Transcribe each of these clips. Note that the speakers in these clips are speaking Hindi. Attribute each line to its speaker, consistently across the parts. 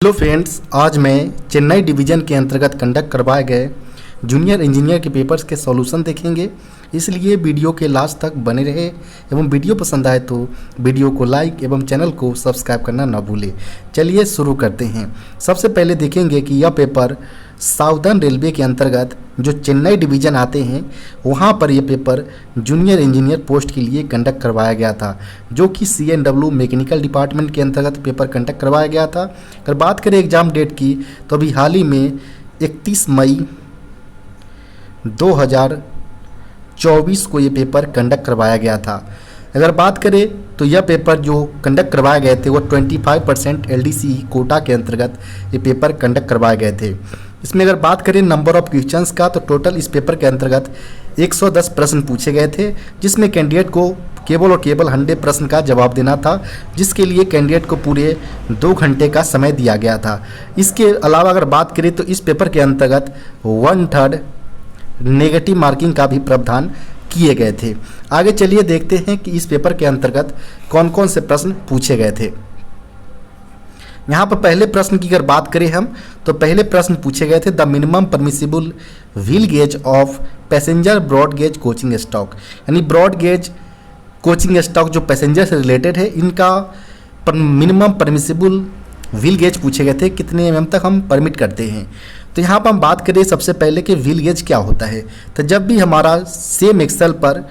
Speaker 1: हेलो फ्रेंड्स, आज मैं चेन्नई डिवीज़न के अंतर्गत कंडक्ट करवाए गए जूनियर इंजीनियर के पेपर्स के सॉल्यूशन देखेंगे। इसलिए वीडियो के लास्ट तक बने रहे एवं वीडियो पसंद आए तो वीडियो को लाइक एवं चैनल को सब्सक्राइब करना ना भूलें। चलिए शुरू करते हैं। सबसे पहले देखेंगे कि यह पेपर साउदर्न रेलवे के अंतर्गत जो चेन्नई डिवीज़न आते हैं वहाँ पर यह पेपर जूनियर इंजीनियर पोस्ट के लिए कंडक्ट करवाया गया था, जो कि CNW मैकेनिकल डिपार्टमेंट के अंतर्गत पेपर कंडक्ट करवाया गया था। अगर बात करें एग्ज़ाम डेट की तो अभी हाल ही में 31 मई 2024 को ये पेपर कंडक्ट करवाया गया था। अगर बात करें तो यह पेपर जो कंडक्ट करवाए गए थे वो 25% LDC कोटा के अंतर्गत ये पेपर कंडक्ट करवाए गए थे। इसमें अगर बात करें नंबर ऑफ क्वेश्चंस का तो टोटल इस पेपर के अंतर्गत 110 प्रश्न पूछे गए थे, जिसमें कैंडिडेट को केवल और केवल 100 प्रश्न का जवाब देना था, जिसके लिए कैंडिडेट को पूरे 2 घंटे का समय दिया गया था। इसके अलावा अगर बात करें तो इस पेपर के अंतर्गत 1/3 नेगेटिव मार्किंग का भी प्रावधान किए गए थे। आगे चलिए देखते हैं कि इस पेपर के अंतर्गत कौन कौन से प्रश्न पूछे गए थे। यहाँ पर पहले प्रश्न की अगर बात करें हम तो पहले प्रश्न पूछे गए थे the minimum permissible wheel gauge of passenger broad gauge coaching stock, यानी ब्रॉड गेज कोचिंग स्टॉक जो पैसेंजर से रिलेटेड है, इनका मिनिमम परमिसिबल व्हील गेज पूछे गए थे, कितने mm तक हम परमिट करते हैं। तो यहाँ पर हम बात करें सबसे पहले कि व्हील गेज क्या होता है। तो जब भी हमारा सेम एक्सल पर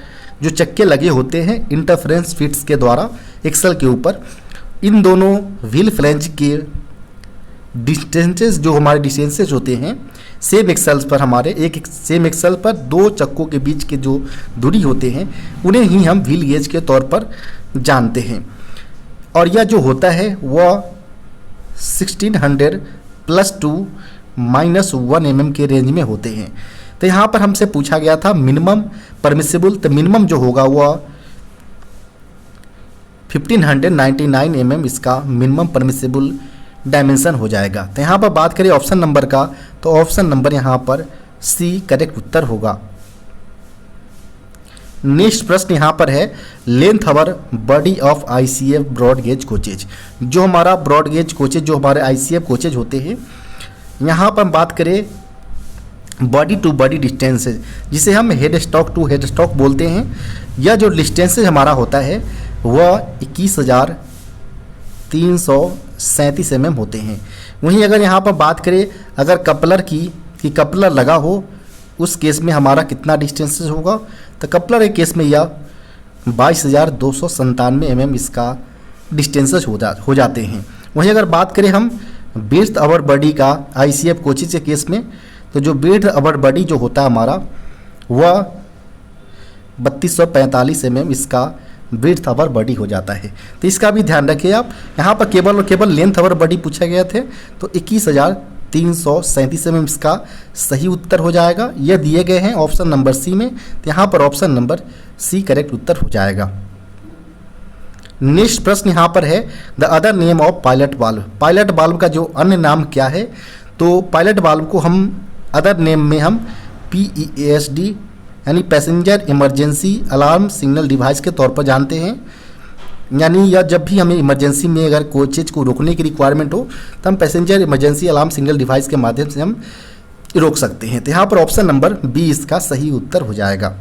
Speaker 1: जो चक्के लगे होते हैं इंटरफेरेंस फिट्स के द्वारा एक्सल के ऊपर, इन दोनों व्हील फ्लैंज के डिस्टेंसेस जो हमारे डिस्टेंसेस होते हैं सेम एक्सल पर, हमारे एक सेम एक्सल पर 2 चक्कों के बीच के जो दूरी होते हैं उन्हें ही हम व्हील गेज के तौर पर जानते हैं। और यह जो होता है वह 1600 + 2 - 1 mm के रेंज में होते हैं। तो यहाँ पर हमसे पूछा गया था मिनिमम परमिसिबल, तो मिनिमम जो होगा वह 1599 mm इसका मिनिमम परमिसिबल डायमेंशन हो जाएगा। तो यहाँ पर बात करें ऑप्शन नंबर का तो ऑप्शन नंबर यहाँ पर C करेक्ट उत्तर होगा। नेक्स्ट प्रश्न यहाँ पर है length over body of ICF broad gauge coaches. जो हमारा ब्रॉड गेज कोचेज जो हमारे ICF कोचेज होते हैं, यहाँ पर हम बात करें बॉडी टू बॉडी डिस्टेंस, जिसे हम head stock to head stock बोलते हैं। यह जो डिस्टेंस हमारा होता है वह 21,337 mm होते हैं। वहीं अगर यहाँ पर बात करें अगर कपलर की कि कपलर लगा हो उस केस में हमारा कितना डिस्टेंस होगा, तो कपलर के केस में यह 22,297 mm इसका डिस्टेंसेस हो जाते हैं। वहीं अगर बात करें हम ब्रीथ अवर बॉडी का ICF कोचेज के केस में, तो जो ब्रीथ अवर बॉडी जो होता है हमारा वह 3245 mm इसका ब्रीथ अवर बॉडी हो जाता है। तो इसका भी ध्यान रखिए आप। यहाँ पर केवल और केवल लेंथ अवर बॉडी पूछे गए थे, तो 21,337 mm इसका सही उत्तर हो जाएगा। यह दिए गए हैं ऑप्शन नंबर C में, तो यहाँ पर ऑप्शन नंबर C करेक्ट उत्तर हो जाएगा। नेक्स्ट प्रश्न यहाँ पर है the other name of pilot valve. Pilot valve का जो अन्य नाम क्या है, तो पायलट वाल्व को हम अदर नेम में हम PEASD यानी passenger emergency alarm signal device के तौर पर जानते हैं। यानी यह जब भी हमें इमरजेंसी में अगर कोचेज को रोकने की रिक्वायरमेंट हो तो हम passenger emergency alarm signal device के माध्यम से हम रोक सकते हैं। तो यहाँ पर ऑप्शन नंबर B इसका सही उत्तर हो जाएगा।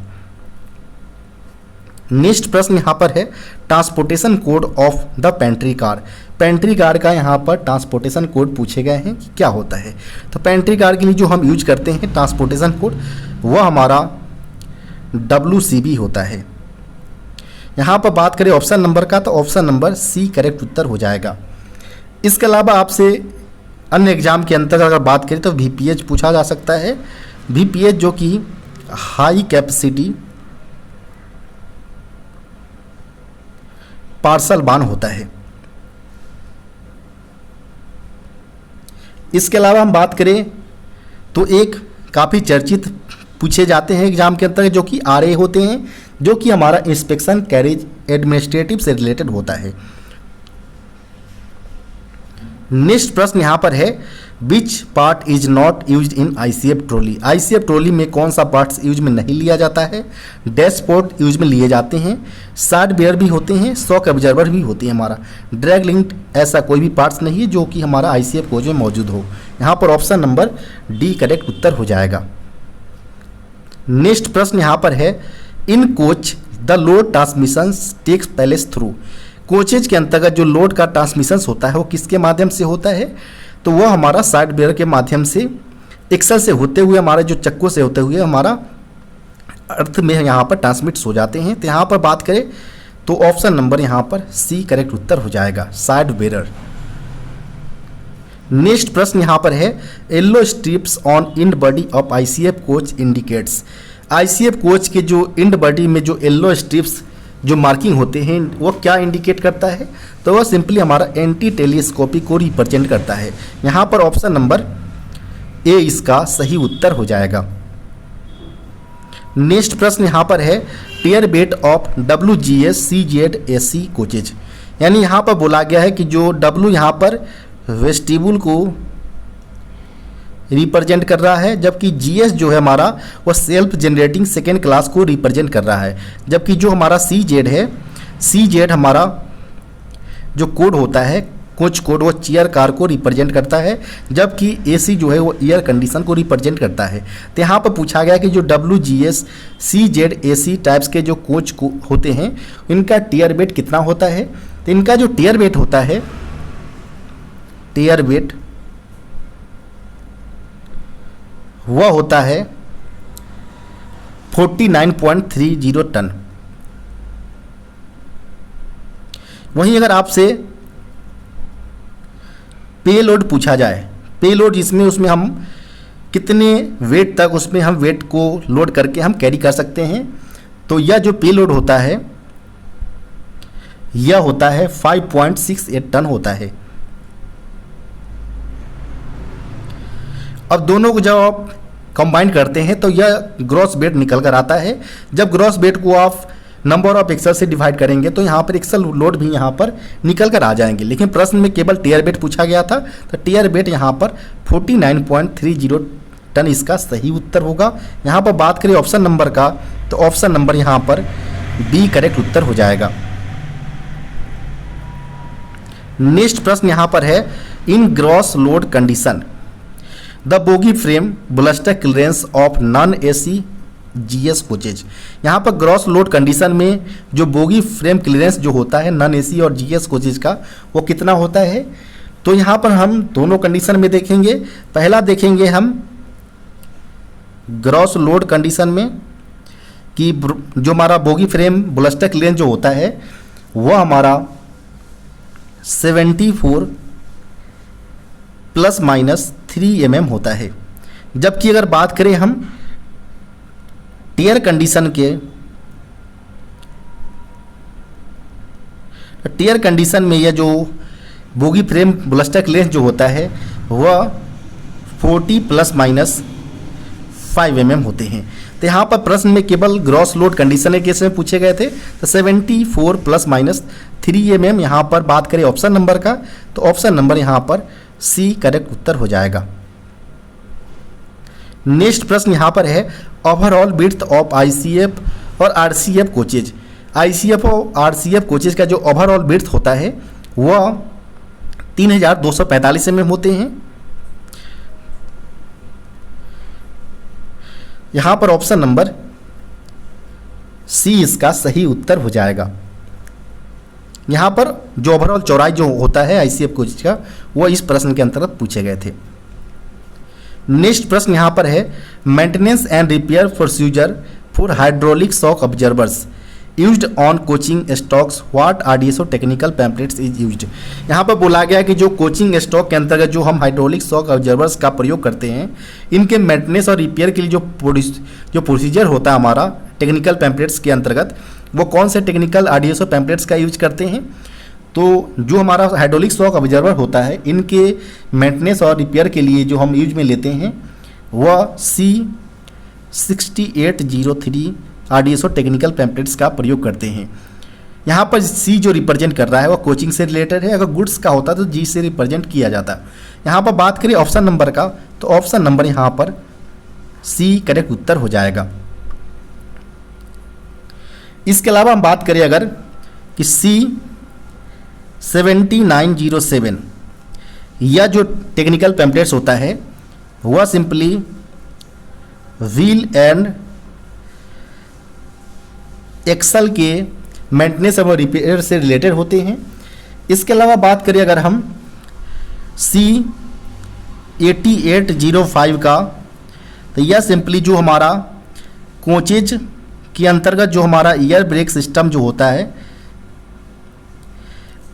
Speaker 1: नेक्स्ट प्रश्न यहाँ पर है transportation code of the pantry car. Pantry car का यहाँ पर ट्रांसपोर्टेशन कोड पूछे गए हैं कि क्या होता है। तो पेंट्री कार के लिए जो हम यूज करते हैं ट्रांसपोर्टेशन कोड वह हमारा WCB होता है। यहाँ पर बात करें ऑप्शन नंबर का तो ऑप्शन नंबर C करेक्ट उत्तर हो जाएगा। इसके अलावा आपसे अन्य एग्जाम के अंतर्गत अगर बात करें तो VPH पूछा जा सकता है। VPH जो कि हाई कैपेसिटी पार्सल बान होता है। इसके अलावा हम बात करें तो एक काफ़ी चर्चित पूछे जाते हैं एग्जाम के अंतर्गत जो कि RA होते हैं, जो कि हमारा इंस्पेक्शन कैरेज एडमिनिस्ट्रेटिव से रिलेटेड होता है। नेक्स्ट प्रश्न यहाँ पर है which part is not use in ICF trolley. ICF trolley में कौन सा पार्ट्स यूज में नहीं लिया जाता है। डैशबोर्ड यूज में लिए जाते हैं, साइड बेयर भी होते हैं, शॉक ऑब्जर्वर भी होती है हमारा। ड्रैग लिंक ऐसा कोई भी पार्ट्स नहीं है जो कि हमारा आईसीएफ कोच में मौजूद हो। यहाँ पर ऑप्शन नंबर डी करेक्ट उत्तर हो जाएगा। नेक्स्ट प्रश्न यहाँ पर है in coach the load transmission takes place through. कोचेज के अंतर्गत जो लोड का ट्रांसमिशन होता है वो किसके माध्यम से होता है, तो वह हमारा साइड बेयर के माध्यम से एक्सल से होते हुए हमारे जो चक्कों से होते हुए हमारा अर्थ में यहाँ पर ट्रांसमिट्स हो जाते हैं। तो यहाँ पर बात करें तो ऑप्शन नंबर यहाँ पर सी करेक्ट उत्तर हो जाएगा, साइड बेयर। नेक्स्ट प्रश्न यहाँ पर है yellow strips on end body of ICF coach indicates. ICF coach के जो इंड बॉडी में जो येलो स्ट्रिप्स जो मार्किंग होते हैं वो क्या इंडिकेट करता है, तो वह सिंपली हमारा एंटी टेलीस्कोपी को रिप्रेजेंट करता है। यहाँ पर ऑप्शन नंबर ए इसका सही उत्तर हो जाएगा। नेक्स्ट प्रश्न यहाँ पर है tare weight of WGS CZ AC coaches. यानी यहाँ पर बोला गया है कि जो W यहाँ पर वेस्टिबुल को रिप्रेजेंट कर रहा है, जबकि GS जो है हमारा वो सेल्फ जनरेटिंग सेकेंड क्लास को रिप्रेजेंट कर रहा है। जबकि जो हमारा CZ है, CZ हमारा जो कोड होता है कोच कोड वो चेयर कार को रिप्रेजेंट करता है, जबकि AC जो है वो एयर कंडीशन को रिप्रेजेंट करता है। तो यहाँ पर पूछा गया कि जो WGS CZ AC टाइप्स के जो कोच को होते हैं इनका टियर वेट कितना होता है। तो इनका जो टियर वेट होता है, टियर वेट वह होता है 49.30 टन। वहीं अगर आपसे पे लोड पूछा जाए, पे लोड जिसमें उसमें हम कितने वेट तक उसमें हम वेट को लोड करके हम कैरी कर सकते हैं, तो यह जो पे लोड होता है यह होता है 5.68 टन होता है। अब दोनों को जब आप कंबाइन करते हैं तो यह ग्रॉस वेट निकल कर आता है। जब ग्रॉस वेट को आप नंबर ऑफ एक्सल से डिवाइड करेंगे तो यहाँ पर एक्सल लोड भी यहाँ पर निकल कर आ जाएंगे। लेकिन प्रश्न में केवल टियर वेट पूछा गया था, तो टियर वेट यहाँ पर 49.30 टन इसका सही उत्तर होगा। यहाँ पर बात करें ऑप्शन नंबर का, तो ऑप्शन नंबर यहाँ पर बी करेक्ट उत्तर हो जाएगा। नेक्स्ट प्रश्न यहाँ पर है in gross load condition the bogie frame bolster clearance of non AC GS coaches. यहाँ पर ग्रॉस लोड कंडीशन में जो बोगी फ्रेम क्लियरेंस जो होता है नॉन AC और GS कोचेज का वो कितना होता है, तो यहाँ पर हम दोनों कंडीशन में देखेंगे। पहला देखेंगे हम ग्रॉस लोड कंडीशन में कि जो हमारा बोगी फ्रेम बलस्टर क्लियरेंस जो होता है वह हमारा 74 ±3 mm होता है। जबकि अगर बात करें हम टियर कंडीशन के, टियर कंडीशन में यह जो बोगी फ्रेम बलस्टर क्लियरेंस जो होता है वह 40 ±5 mm होते हैं। तो यहाँ पर प्रश्न में केवल ग्रॉस लोड कंडीशन के केस में पूछे गए थे, तो 74 ±3 mm यहाँ पर बात करें ऑप्शन नंबर का, तो ऑप्शन नंबर यहाँ पर सी करेक्ट उत्तर हो जाएगा। नेक्स्ट प्रश्न यहाँ पर है ओवरऑल विड्थ ऑफ ICF और RCF कोचेज। ICF और RCF कोचेज का जो ओवरऑल विड्थ होता है वह 3245 mm होते हैं। यहाँ पर ऑप्शन नंबर सी इसका सही उत्तर हो जाएगा। यहाँ पर जो ओवरऑल चौड़ाई जो होता है ICF कोचेज का वो इस प्रश्न के अंतर्गत पूछे गए थे। नेक्स्ट प्रश्न यहाँ पर है maintenance and repair procedure for hydraulic shock observers used on coaching stocks what RDSO technical pamphlets is used. यहाँ पर बोला गया है कि जो कोचिंग स्टॉक के अंतर्गत जो हम हाइड्रोलिक शॉक ऑब्जर्वर्स का प्रयोग करते हैं इनके मेंटेनेंस और रिपेयर के लिए जो प्रोसीजर होता है हमारा टेक्निकल पैम्पलेट्स के अंतर्गत वो कौन से टेक्निकल RDSO पैम्पलेट्स का यूज करते हैं। तो जो हमारा हाइड्रोलिक शॉक ऑब्जर्वर होता है इनके मेंटेनेंस और रिपेयर के लिए जो हम यूज में लेते हैं वह C6803 RDSO टेक्निकल पैम्पलेट्स का प्रयोग करते हैं। यहाँ पर सी जो रिप्रेजेंट कर रहा है वो कोचिंग से रिलेटेड है, अगर गुड्स का होता तो जी से रिप्रेजेंट किया जाता। यहाँ पर बात करें ऑप्शन नंबर का, तो ऑप्शन नंबर यहाँ पर सी करेक्ट उत्तर हो जाएगा। इसके अलावा हम बात करें अगर कि C7907 यह जो टेक्निकल पैम्पलेट्स होता है वह सिंपली व्हील एंड एक्सल के मेंटेनेंस और रिपेयर से रिलेटेड होते हैं। इसके अलावा बात करें अगर हम C8805 का, तो यह सिंपली जो हमारा कोचेज के अंतर्गत जो हमारा एयर ब्रेक सिस्टम जो होता है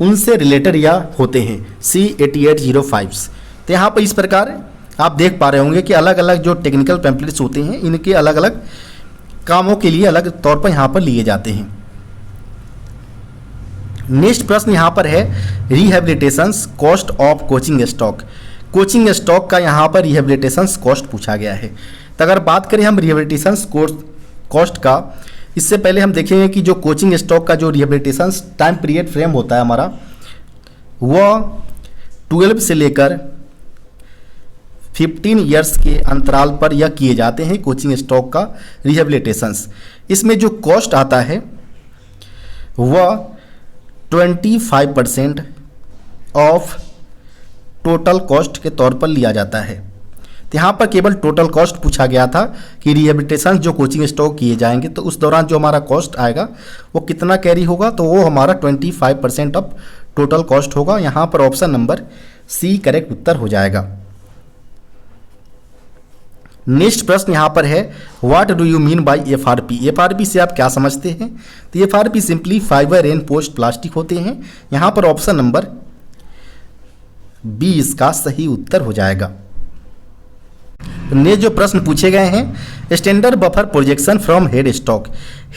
Speaker 1: उनसे रिलेटेड या होते हैं C8805। तो यहाँ पर इस प्रकार आप देख पा रहे होंगे कि अलग अलग जो टेक्निकल पैम्पलेट्स होते हैं इनके अलग अलग कामों के लिए अलग तौर पर यहाँ पर लिए जाते हैं। नेक्स्ट प्रश्न यहाँ पर है rehabilitation cost of coaching stock. Coaching stock का यहाँ पर रिहेबिलिटेशन कॉस्ट पूछा गया है। तो अगर बात करें हम रिहेबिलिटेशन कॉस्ट का, इससे पहले हम देखेंगे कि जो कोचिंग स्टॉक का जो रिहेबिलिटेशन टाइम पीरियड फ्रेम होता है हमारा, वह 12 से लेकर 15 ईयर्स के अंतराल पर यह किए जाते हैं कोचिंग स्टॉक का रिहेबिलिटेशंस। इसमें जो कॉस्ट आता है वह 25% ऑफ टोटल कॉस्ट के तौर पर लिया जाता है। तो यहाँ पर केवल टोटल कॉस्ट पूछा गया था कि रिहेबिलिटेशन जो कोचिंग स्टॉक किए जाएंगे तो उस दौरान जो हमारा कॉस्ट आएगा वो कितना कैरी होगा, तो वो हमारा 25% ऑफ टोटल कॉस्ट होगा। यहाँ पर ऑप्शन नंबर सी करेक्ट उत्तर हो जाएगा। नेक्स्ट प्रश्न यहाँ पर है what do you mean by FRP. FRP से आप क्या समझते हैं? तो FRP simply fibre reinforced plastic होते हैं। यहाँ पर ऑप्शन नंबर बी इसका सही उत्तर हो जाएगा। ने जो प्रश्न पूछे गए हैं standard buffer projection from head stock.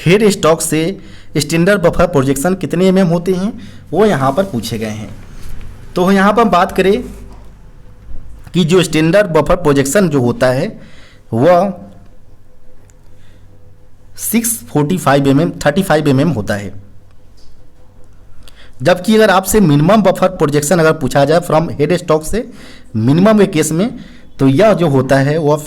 Speaker 1: Head stock से स्टैंडर्ड बफर प्रोजेक्शन कितने mm होते हैं वो यहाँ पर पूछे गए हैं। तो यहाँ पर हम बात करें कि जो स्टैंडर्ड बफर प्रोजेक्शन जो होता है वह 645 mm 35 mm होता है। जबकि अगर आपसे मिनिमम बफर प्रोजेक्शन अगर पूछा जाए फ्रॉम हेड स्टॉक से मिनिमम के केस में, तो यह जो होता है वह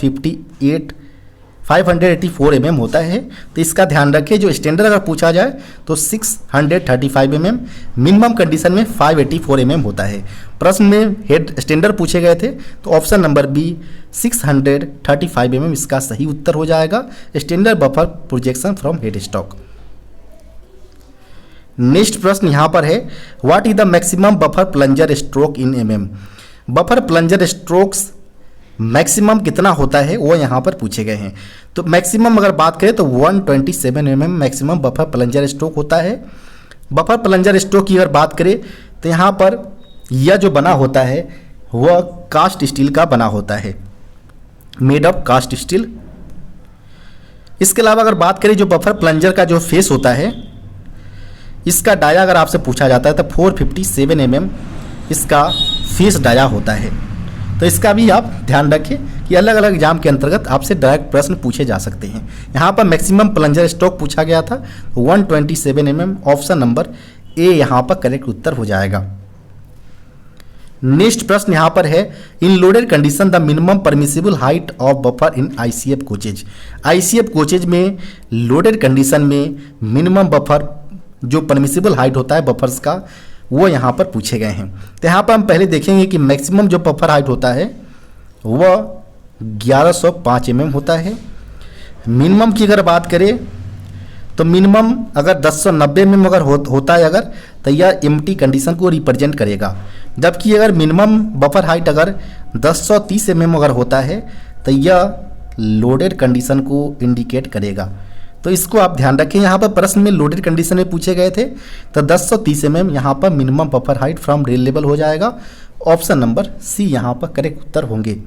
Speaker 1: 584 mm होता है। तो इसका ध्यान रखें, जो स्टैंडर्ड अगर पूछा जाए तो 635 mm, मिनिमम कंडीशन में 584 mm होता है। प्रश्न में हेड स्टैंडर्ड पूछे गए थे तो ऑप्शन नंबर बी 635 mm इसका सही उत्तर हो जाएगा, standard buffer projection from head stock. Next प्रश्न यहाँ पर है what is the maximum buffer plunger stroke in mm। Buffer plunger strokes maximum कितना होता है वो यहाँ पर पूछे गए हैं। तो मैक्सिमम अगर बात करें तो 127 mm maximum buffer plunger stroke होता है। बफर प्लंजर स्ट्रोक की अगर बात करें तो यहाँ पर यह जो बना होता है वह कास्ट स्टील का बना होता है, मेड ऑफ कास्ट स्टील। इसके अलावा अगर बात करें जो बफर प्लंजर का जो फेस होता है इसका डाया अगर आपसे पूछा जाता है तो 457 mm इसका फेस डाया होता है। तो इसका भी आप ध्यान रखें कि अलग अलग एग्जाम के अंतर्गत आपसे डायरेक्ट प्रश्न पूछे जा सकते हैं। यहाँ पर मैक्सिमम प्लंजर स्ट्रोक पूछा गया था 127 mm, ऑप्शन नंबर ए यहाँ पर करेक्ट उत्तर हो जाएगा। नेक्स्ट प्रश्न यहाँ पर है in loaded condition the minimum permissible height of buffer in ICF coaches. ICF coaches में लोडेड कंडीशन में मिनिमम बफर जो परमिसिबल हाइट होता है बफर्स का वो यहाँ पर पूछे गए हैं। तो यहाँ पर हम पहले देखेंगे कि मैक्सिमम जो बफर हाइट होता है वह 1105 mm होता है। मिनिमम की अगर बात करें तो मिनिमम अगर 1090 mm अगर होता है अगर तो यह एम्प्टी कंडीशन को रिप्रेजेंट करेगा। जबकि अगर मिनिमम बफर हाइट अगर 1030 mm अगर होता है तो यह लोडेड कंडीशन को इंडिकेट करेगा। तो इसको आप ध्यान रखें। यहाँ पर प्रश्न में लोडेड कंडीशन में पूछे गए थे तो 1030 mm यहाँ पर minimum buffer height from rail level हो जाएगा। ऑप्शन नंबर सी यहाँ पर करेक्ट उत्तर होंगे।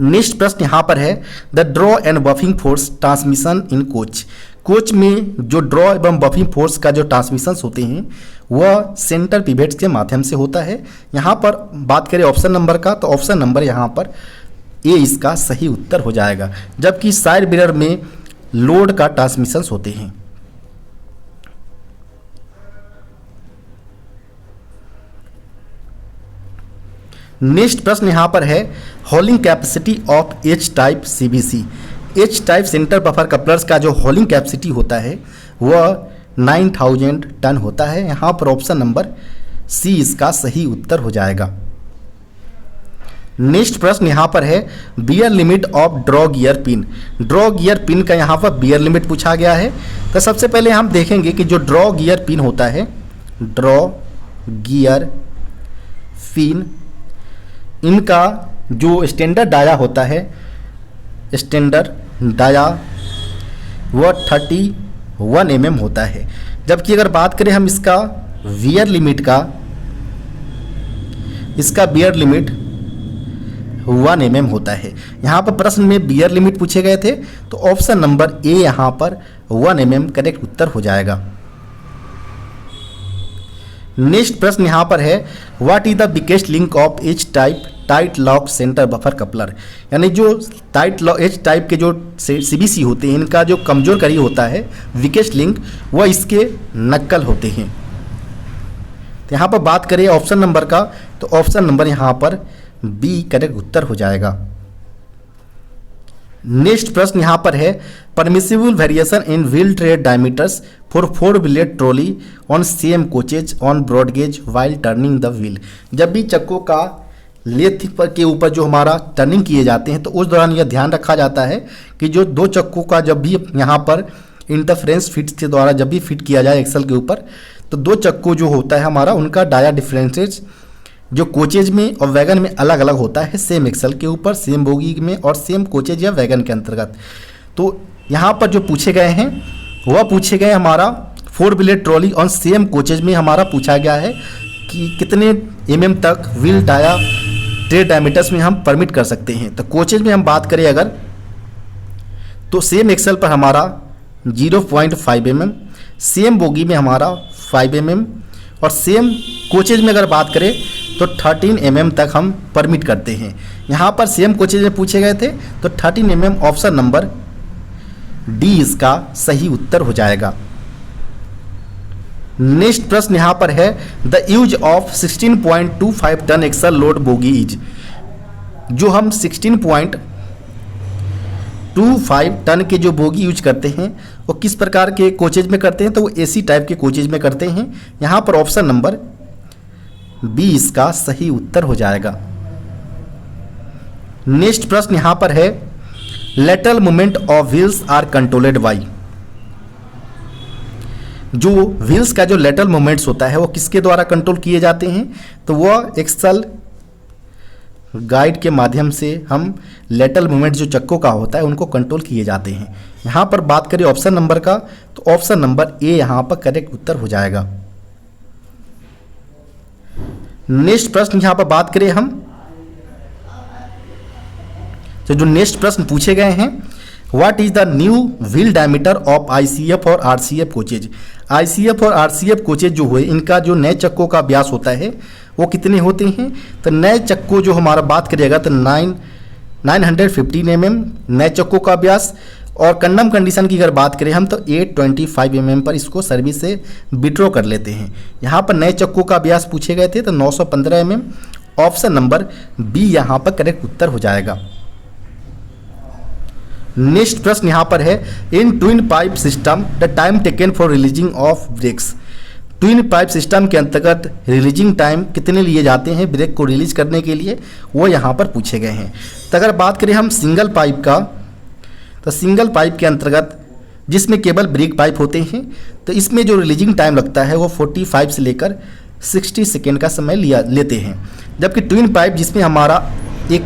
Speaker 1: नेक्स्ट प्रश्न यहाँ पर है the draw and buffing force transmission in coach. Coach में जो ड्रॉ एवं बफिंग फोर्स का जो ट्रांसमिशन होते हैं वह सेंटर पिवेट्स के माध्यम से होता है। यहाँ पर बात करें ऑप्शन नंबर का तो ऑप्शन नंबर यहाँ पर ए इसका सही उत्तर हो जाएगा। जबकि साइड मिरर में लोड का ट्रांसमिशन होते हैं। नेक्स्ट प्रश्न यहाँ पर है holding capacity of H type CBC. H type centre buffer couplers का जो होलिंग कैपेसिटी होता है वह 9000 टन होता है। यहाँ पर ऑप्शन नंबर सी इसका सही उत्तर हो जाएगा। नेक्स्ट प्रश्न यहाँ पर है wear limit of draw gear pin. Draw gear pin का यहाँ पर बियर लिमिट पूछा गया है। तो सबसे पहले हम देखेंगे कि जो ड्रॉ गियर पिन होता है, ड्रॉ गियर पिन, इनका जो स्टैंडर्ड डाया होता है, स्टैंडर्ड डाया वह 31 mm होता है। जबकि अगर बात करें हम इसका वियर लिमिट का, इसका बियर लिमिट 1 mm होता है। यहाँ पर प्रश्न में बियर लिमिट पूछे गए थे तो ऑप्शन नंबर ए यहाँ पर 1 mm करेक्ट उत्तर हो जाएगा। नेक्स्ट प्रश्न यहाँ पर है what is the weakest link of H type tight lock centre buffer coupler. यानी जो टाइट लॉक एच टाइप के जो सीबीसी होते हैं, इनका जो कमजोर कड़ी होता है वीकेस्ट लिंक, वह इसके नक्कल होते हैं। तो यहाँ पर बात करें ऑप्शन नंबर का, तो ऑप्शन नंबर यहाँ पर बी करेक्ट उत्तर हो जाएगा। नेक्स्ट प्रश्न यहाँ पर है permissible variation in wheel tread diameters for 4 wheeler trolley on same coaches on broad gauge while turning the wheel. जब भी चक्कों का लेथ पर के ऊपर जो हमारा टर्निंग किए जाते हैं तो उस दौरान यह ध्यान रखा जाता है कि जो दो चक्कों का जब भी यहाँ पर इंटरफ्रेंस फिट के द्वारा जब भी फिट किया जाए एक्सल के ऊपर, तो दो चक्कों जो होता है हमारा, उनका डाया डिफरेंसेज जो कोचेज में और वैगन में अलग अलग होता है, सेम एक्सल के ऊपर, सेम बोगी में और सेम कोचेज या वैगन के अंतर्गत। तो यहाँ पर जो पूछे गए हैं वह पूछे गए हमारा 4 wheeler trolley on same coaches में हमारा पूछा गया है कि कितने mm तक व्हील डाया ट्रेड डायमीटर्स में हम परमिट कर सकते हैं। तो कोचेज में हम बात करें अगर, तो सेम एक्सल पर हमारा 0.5 mm, सेम बोगी में हमारा 5 mm और सेम कोचेज में अगर बात करें तो 13 mm तक हम परमिट करते हैं। यहाँ पर सेम कोचेज में पूछे गए थे तो 13 mm ऑप्शन नंबर डी इसका सही उत्तर हो जाएगा। नेक्स्ट प्रश्न यहाँ पर है the use of 16.25 ton axle load bogie is. जो हम 16.25 टन के जो बोगी यूज करते हैं वो किस प्रकार के कोचेज में करते हैं, तो वो एसी टाइप के कोचेज में करते हैं। यहाँ पर ऑप्शन नंबर बी इसका सही उत्तर हो जाएगा। नेक्स्ट प्रश्न यहाँ पर है lateral movement of wheels are controlled by. जो व्हील्स का जो लेटरल मूवमेंट्स होता है वो किसके द्वारा कंट्रोल किए जाते हैं, तो वह एक्सल गाइड के माध्यम से हम लेटरल मूवमेंट जो चक्कों का होता है उनको कंट्रोल किए जाते हैं। यहाँ पर बात करें ऑप्शन नंबर का, तो ऑप्शन नंबर ए यहाँ पर करेक्ट उत्तर हो जाएगा। नेक्स्ट प्रश्न यहाँ पर बात करें हम, तो जो नेक्स्ट प्रश्न पूछे गए हैं what is the new wheel diameter of ICF और आरसीएफ कोचेज। आईसीएफ और आरसीएफ कोचेज जो हुए, इनका जो नए चक्कों का व्यास होता है वो कितने होते हैं, तो नए चक्कों जो हमारा बात करिएगा तो 915 mm नए चक्कों का व्यास, और कंडम कंडीशन की अगर बात करें हम तो 825 mm पर इसको सर्विस से विड्रॉ कर लेते हैं। यहाँ पर नए चक्कों का व्यास पूछे गए थे तो 915 mm ऑप्शन नंबर बी यहाँ पर करेक्ट उत्तर हो जाएगा। नेक्स्ट प्रश्न यहाँ पर है in twin pipe system the time taken for releasing of brakes. Twin pipe system के अंतर्गत रिलीजिंग टाइम कितने लिए जाते हैं ब्रेक को रिलीज करने के लिए, वो यहाँ पर पूछे गए हैं। तो अगर बात करें हम सिंगल पाइप का, तो सिंगल पाइप के अंतर्गत जिसमें केवल ब्रेक पाइप होते हैं तो इसमें जो रिलीजिंग टाइम लगता है वो 45 से लेकर 60 सेकेंड का समय लेते हैं। जबकि ट्विन पाइप जिसमें हमारा एक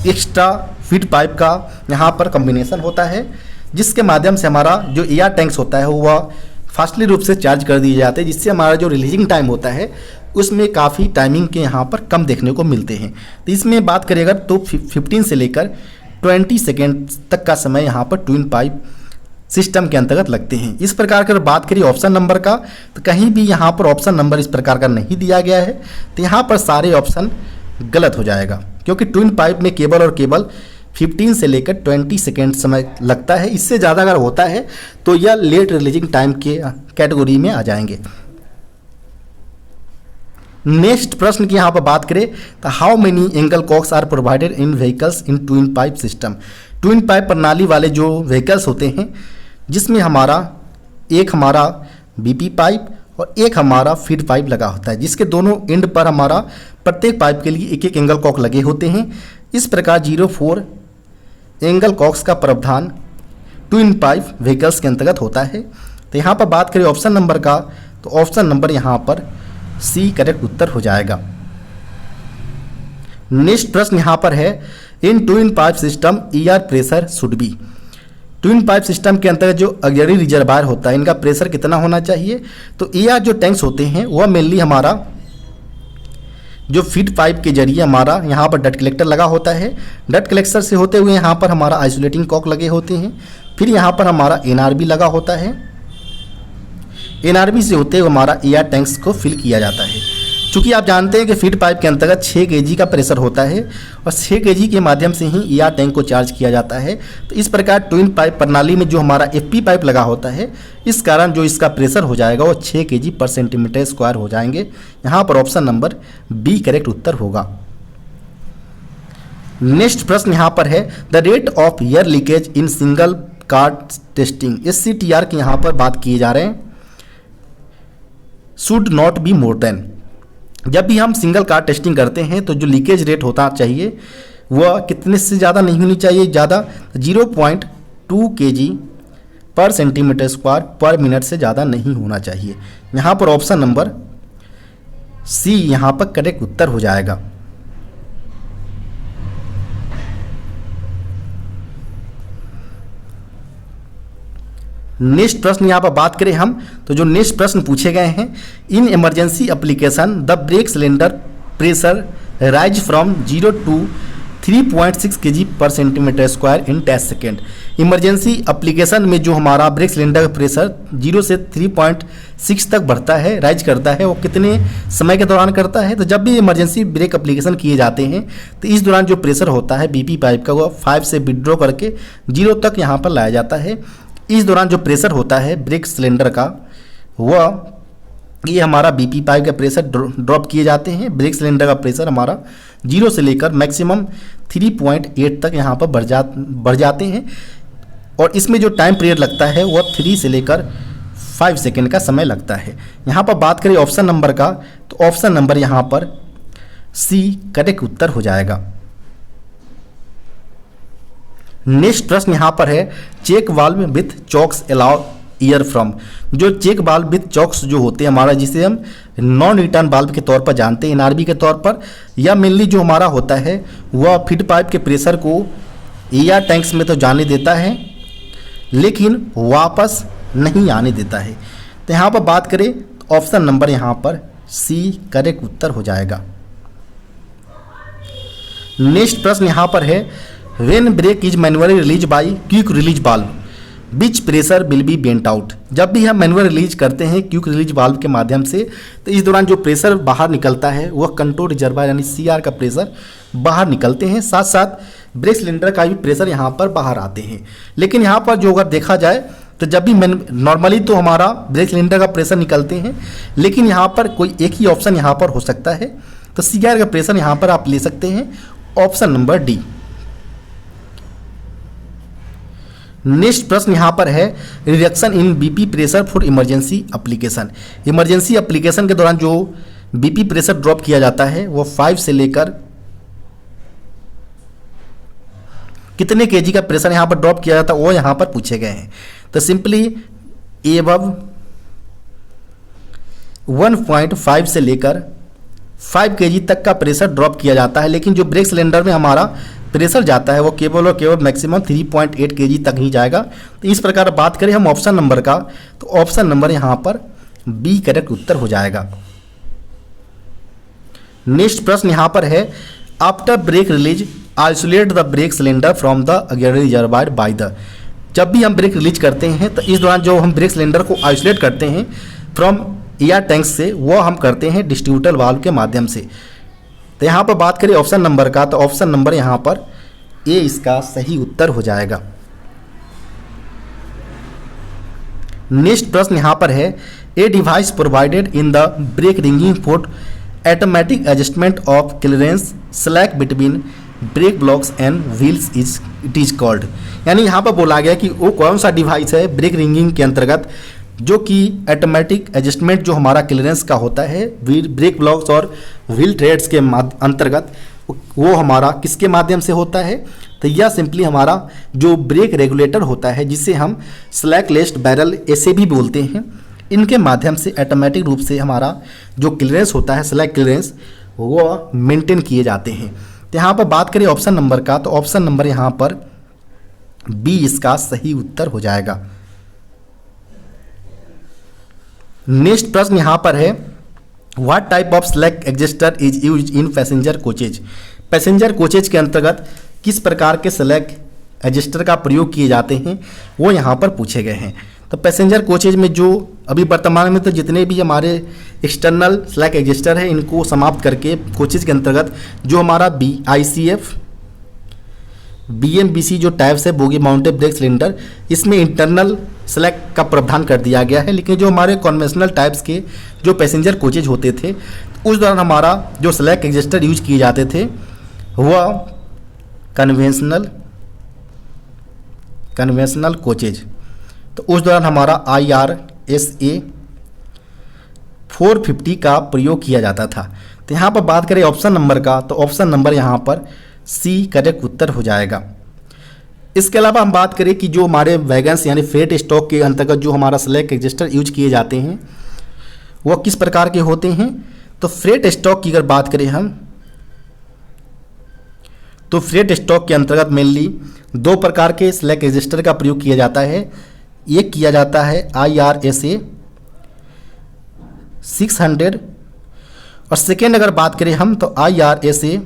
Speaker 1: एक्स्ट्रा फीड पाइप का यहाँ पर कॉम्बिनेशन होता है, जिसके माध्यम से हमारा जो एयर टैंक्स होता है वह फास्टली रूप से चार्ज कर दिए जाते हैं, जिससे हमारा जो रिलीजिंग टाइम होता है उसमें काफ़ी टाइमिंग के यहाँ पर कम देखने को मिलते हैं। तो इसमें बात करेगा तो 15 से लेकर 20 सेकेंड तक का समय यहाँ पर ट्विन पाइप सिस्टम के अंतर्गत लगते हैं। इस प्रकार की बात करिए ऑप्शन नंबर का, तो कहीं भी यहाँ पर ऑप्शन नंबर इस प्रकार का नहीं दिया गया है, तो यहाँ पर सारे ऑप्शन गलत हो जाएगा, क्योंकि ट्विन पाइप में केवल और केवल 15 से लेकर 20 सेकेंड समय लगता है। इससे ज़्यादा अगर होता है तो यह लेट रिलीजिंग टाइम के कैटेगरी में आ जाएंगे। नेक्स्ट प्रश्न की यहाँ पर बात करें तो how many angle cocks are provided in vehicles in twin pipe system. Twin pipe प्रणाली वाले जो व्हीकल्स होते हैं जिसमें एक हमारा बीपी पाइप और एक हमारा फीड पाइप लगा होता है, जिसके दोनों एंड पर हमारा प्रत्येक पाइप के लिए एक एक एंगल कॉक लगे होते हैं। इस प्रकार 04 एंगल कॉक्स का प्रावधान ट्विन पाइप व्हीकल्स के अंतर्गत होता है। तो यहाँ पर बात करें ऑप्शन नंबर का, तो ऑप्शन नंबर यहाँ पर सी करेक्ट उत्तर हो जाएगा। नेक्स्ट प्रश्न यहाँ पर है in twin pipe system ER pressure should be. Twin pipe system के अंतर्गत जो ऑक्सिलरी रिजर्वायर होता है इनका प्रेशर कितना होना चाहिए। तो ईआर जो टैंक्स होते हैं वह मेनली हमारा जो फीड पाइप के जरिए हमारा यहाँ पर डट कलेक्टर लगा होता है, डट कलेक्टर से होते हुए यहाँ पर हमारा आइसोलेटिंग कॉक लगे होते हैं, फिर यहाँ पर हमारा एनआरबी लगा होता है, एनआरबी से होते हुए हमारा एयर टैंक्स को फिल किया जाता है। चूँकि आप जानते हैं कि फीड पाइप के अंतर्गत 6 kg का प्रेशर होता है और 6 kg के माध्यम से ही एयर टैंक को चार्ज किया जाता है। तो इस प्रकार ट्विन पाइप प्रणाली में जो हमारा एफपी पाइप लगा होता है इस कारण जो इसका प्रेशर हो जाएगा वो 6 kg पर सेंटीमीटर स्क्वायर हो जाएंगे। यहाँ पर ऑप्शन नंबर बी करेक्ट उत्तर होगा। नेक्स्ट प्रश्न यहाँ पर है the rate of air leakage in single card testing, SCTR की यहाँ पर बात किए जा रहे हैं। Should not be more than, जब भी हम सिंगल कार्ड टेस्टिंग करते हैं तो जो लीकेज रेट होता चाहिए वह कितने से ज़्यादा नहीं होनी चाहिए, ज़्यादा 0.2 kg पर सेंटीमीटर स्क्वायर पर मिनट से ज़्यादा नहीं होना चाहिए। यहाँ पर ऑप्शन नंबर सी यहाँ पर करेक्ट उत्तर हो जाएगा। नेक्स्ट प्रश्न यहाँ पर बात करें हम तो जो नेक्स्ट प्रश्न पूछे गए हैं in emergency application the brake cylinder pressure rise from 0 to 3.6 kg पर सेंटीमीटर स्क्वायर इन 10 सेकेंड। इमरजेंसी एप्लीकेशन में जो हमारा ब्रेक सिलेंडर का प्रेशर 0 से 3.6 तक बढ़ता है, राइज करता है, वो कितने समय के दौरान करता है। तो जब भी इमरजेंसी ब्रेक एप्लीकेशन किए जाते हैं तो इस दौरान जो प्रेशर होता है बीपी पाइप का वो 5 से विड्रॉ करके 0 तक यहाँ पर लाया जाता है। इस दौरान जो प्रेशर होता है ब्रेक सिलेंडर का वह ये हमारा बीपी पाइप का प्रेशर ड्रॉप किए जाते हैं। ब्रेक सिलेंडर का प्रेशर हमारा 0 से लेकर मैक्सिमम 3.8 तक यहाँ पर बढ़ जाते हैं और इसमें जो टाइम पीरियड लगता है वह 3 से लेकर 5 सेकेंड का समय लगता है। यहाँ पर बात करें ऑप्शन नंबर का तो ऑप्शन नंबर यहाँ पर सी करेक्ट उत्तर हो जाएगा। नेक्स्ट प्रश्न यहाँ पर है check valve with chokes allow air from. जो चेक वाल्व विथ चॉक्स जो होते हैं हमारा जिसे हम नॉन रिटर्न वाल्व के तौर पर जानते हैं एनआरबी के तौर पर, या मेनली जो हमारा होता है वह फीड पाइप के प्रेशर को एयर टैंक्स में तो जाने देता है लेकिन वापस नहीं आने देता है। तो यहाँ पर बात करें तो ऑप्शन नंबर यहाँ पर सी करेक्ट उत्तर हो जाएगा। नेक्स्ट प्रश्न यहाँ पर है when brake is manually release by quick release valve which pressure will be vent out. जब भी हम मैनुअल रिलीज करते हैं क्विक रिलीज वाल्व के माध्यम से तो इस दौरान जो प्रेशर बाहर निकलता है वह कंट्रोल रिजर्वायर यानी CR का प्रेशर बाहर निकलते हैं, साथ साथ ब्रेक सिलेंडर का भी प्रेशर यहाँ पर बाहर आते हैं। लेकिन यहाँ पर जो अगर देखा जाए तो जब भी नॉर्मली तो हमारा ब्रेक सिलेंडर का प्रेशर निकलते हैं लेकिन यहाँ पर कोई एक ही ऑप्शन यहाँ पर हो सकता है, तो CR का प्रेशर यहाँ पर आप ले सकते हैं ऑप्शन नंबर डी। नेक्स्ट प्रश्न यहाँ पर है reduction in BP pressure for emergency application. Emergency application के दौरान जो बीपी प्रेशर ड्रॉप किया जाता है वो 5 से लेकर कितने केजी का प्रेशर यहाँ पर ड्रॉप किया जाता है वो यहाँ पर पूछे गए हैं। तो सिंपली एबव 1.5 से लेकर 5 kg तक का प्रेशर ड्रॉप किया जाता है, लेकिन जो ब्रेक सिलेंडर में हमारा प्रेशर जाता है वो केवल और केवल मैक्सिमम 3.8 kg तक ही जाएगा। तो इस प्रकार बात करें हम ऑप्शन नंबर का तो ऑप्शन नंबर यहाँ पर बी करेक्ट उत्तर हो जाएगा। नेक्स्ट प्रश्न यहाँ पर है after break release isolate the brake cylinder from the auxiliary reservoir by the. जब भी हम ब्रेक रिलीज करते हैं तो इस दौरान जो हम ब्रेक सिलेंडर को आइसोलेट करते हैं फ्रॉम एयर टैंक से वो हम करते हैं डिस्ट्रीब्यूटर वाल्व के माध्यम से। तो यहाँ पर बात करें ऑप्शन नंबर का तो ऑप्शन नंबर यहाँ पर ए इसका सही उत्तर हो जाएगा। नेक्स्ट प्रश्न यहाँ पर है a device provided in the brake rigging for automatic adjustment of clearance slack between brake blocks and wheels it is called. यानी यहाँ पर बोला गया कि वो कौन सा डिवाइस है ब्रेक रिंगिंग के अंतर्गत जो कि ऑटोमेटिक एडजस्टमेंट जो हमारा क्लियरेंस का होता है ब्रेक ब्लॉक्स और व्हील थ्रेड्स के अंतर्गत, वो हमारा किसके माध्यम से होता है? तो यह सिंपली हमारा जो ब्रेक रेगुलेटर होता है, जिसे हम स्लैक लेस्ड बैरल ऐसे भी बोलते हैं, इनके माध्यम से ऑटोमेटिक रूप से हमारा जो क्लियरेंस होता है स्लैक क्लियरेंस वो मेंटेन किए जाते हैं। तो यहाँ पर बात करें ऑप्शन नंबर का, तो ऑप्शन नंबर यहाँ पर बी इसका सही उत्तर हो जाएगा। नेक्स्ट प्रश्न यहाँ पर है, what type of slack adjuster is used in passenger coaches. Passenger coaches के अंतर्गत किस प्रकार के स्लैक एडजस्टर का प्रयोग किए जाते हैं वो यहाँ पर पूछे गए हैं। तो पैसेंजर कोचेज में जो अभी वर्तमान में तो जितने भी हमारे एक्सटर्नल स्लैक एडजस्टर है इनको समाप्त करके कोचेज के अंतर्गत जो हमारा ICF BMBC जो टाइप्स है बोगी माउंटेड ब्रेक सिलेंडर, इसमें इंटरनल स्लैक का प्रावधान कर दिया गया है। लेकिन जो हमारे कन्वेंशनल टाइप्स के जो पैसेंजर कोचेज होते थे उस दौरान हमारा जो स्लैक एडजस्टर यूज किए जाते थे वह कन्वेंशनल कोचेज, तो उस दौरान हमारा IRSA 450 का प्रयोग किया जाता था। तो यहाँ पर बात करें ऑप्शन नंबर का, तो ऑप्शन नंबर यहाँ पर सी करेक्ट उत्तर हो जाएगा। इसके अलावा हम बात करें कि जो हमारे वैगन्स यानी फ्रेट स्टॉक के अंतर्गत जो हमारा स्लैक एडजस्टर यूज किए जाते हैं वह किस प्रकार के होते हैं। तो फ्रेट स्टॉक की अगर बात करें हम, तो फ्रेट स्टॉक के अंतर्गत मेनली दो प्रकार के स्लैक एडजस्टर का प्रयोग किया जाता है। एक किया जाता है IRSA 600 और सेकेंड अगर बात करें हम तो IRSA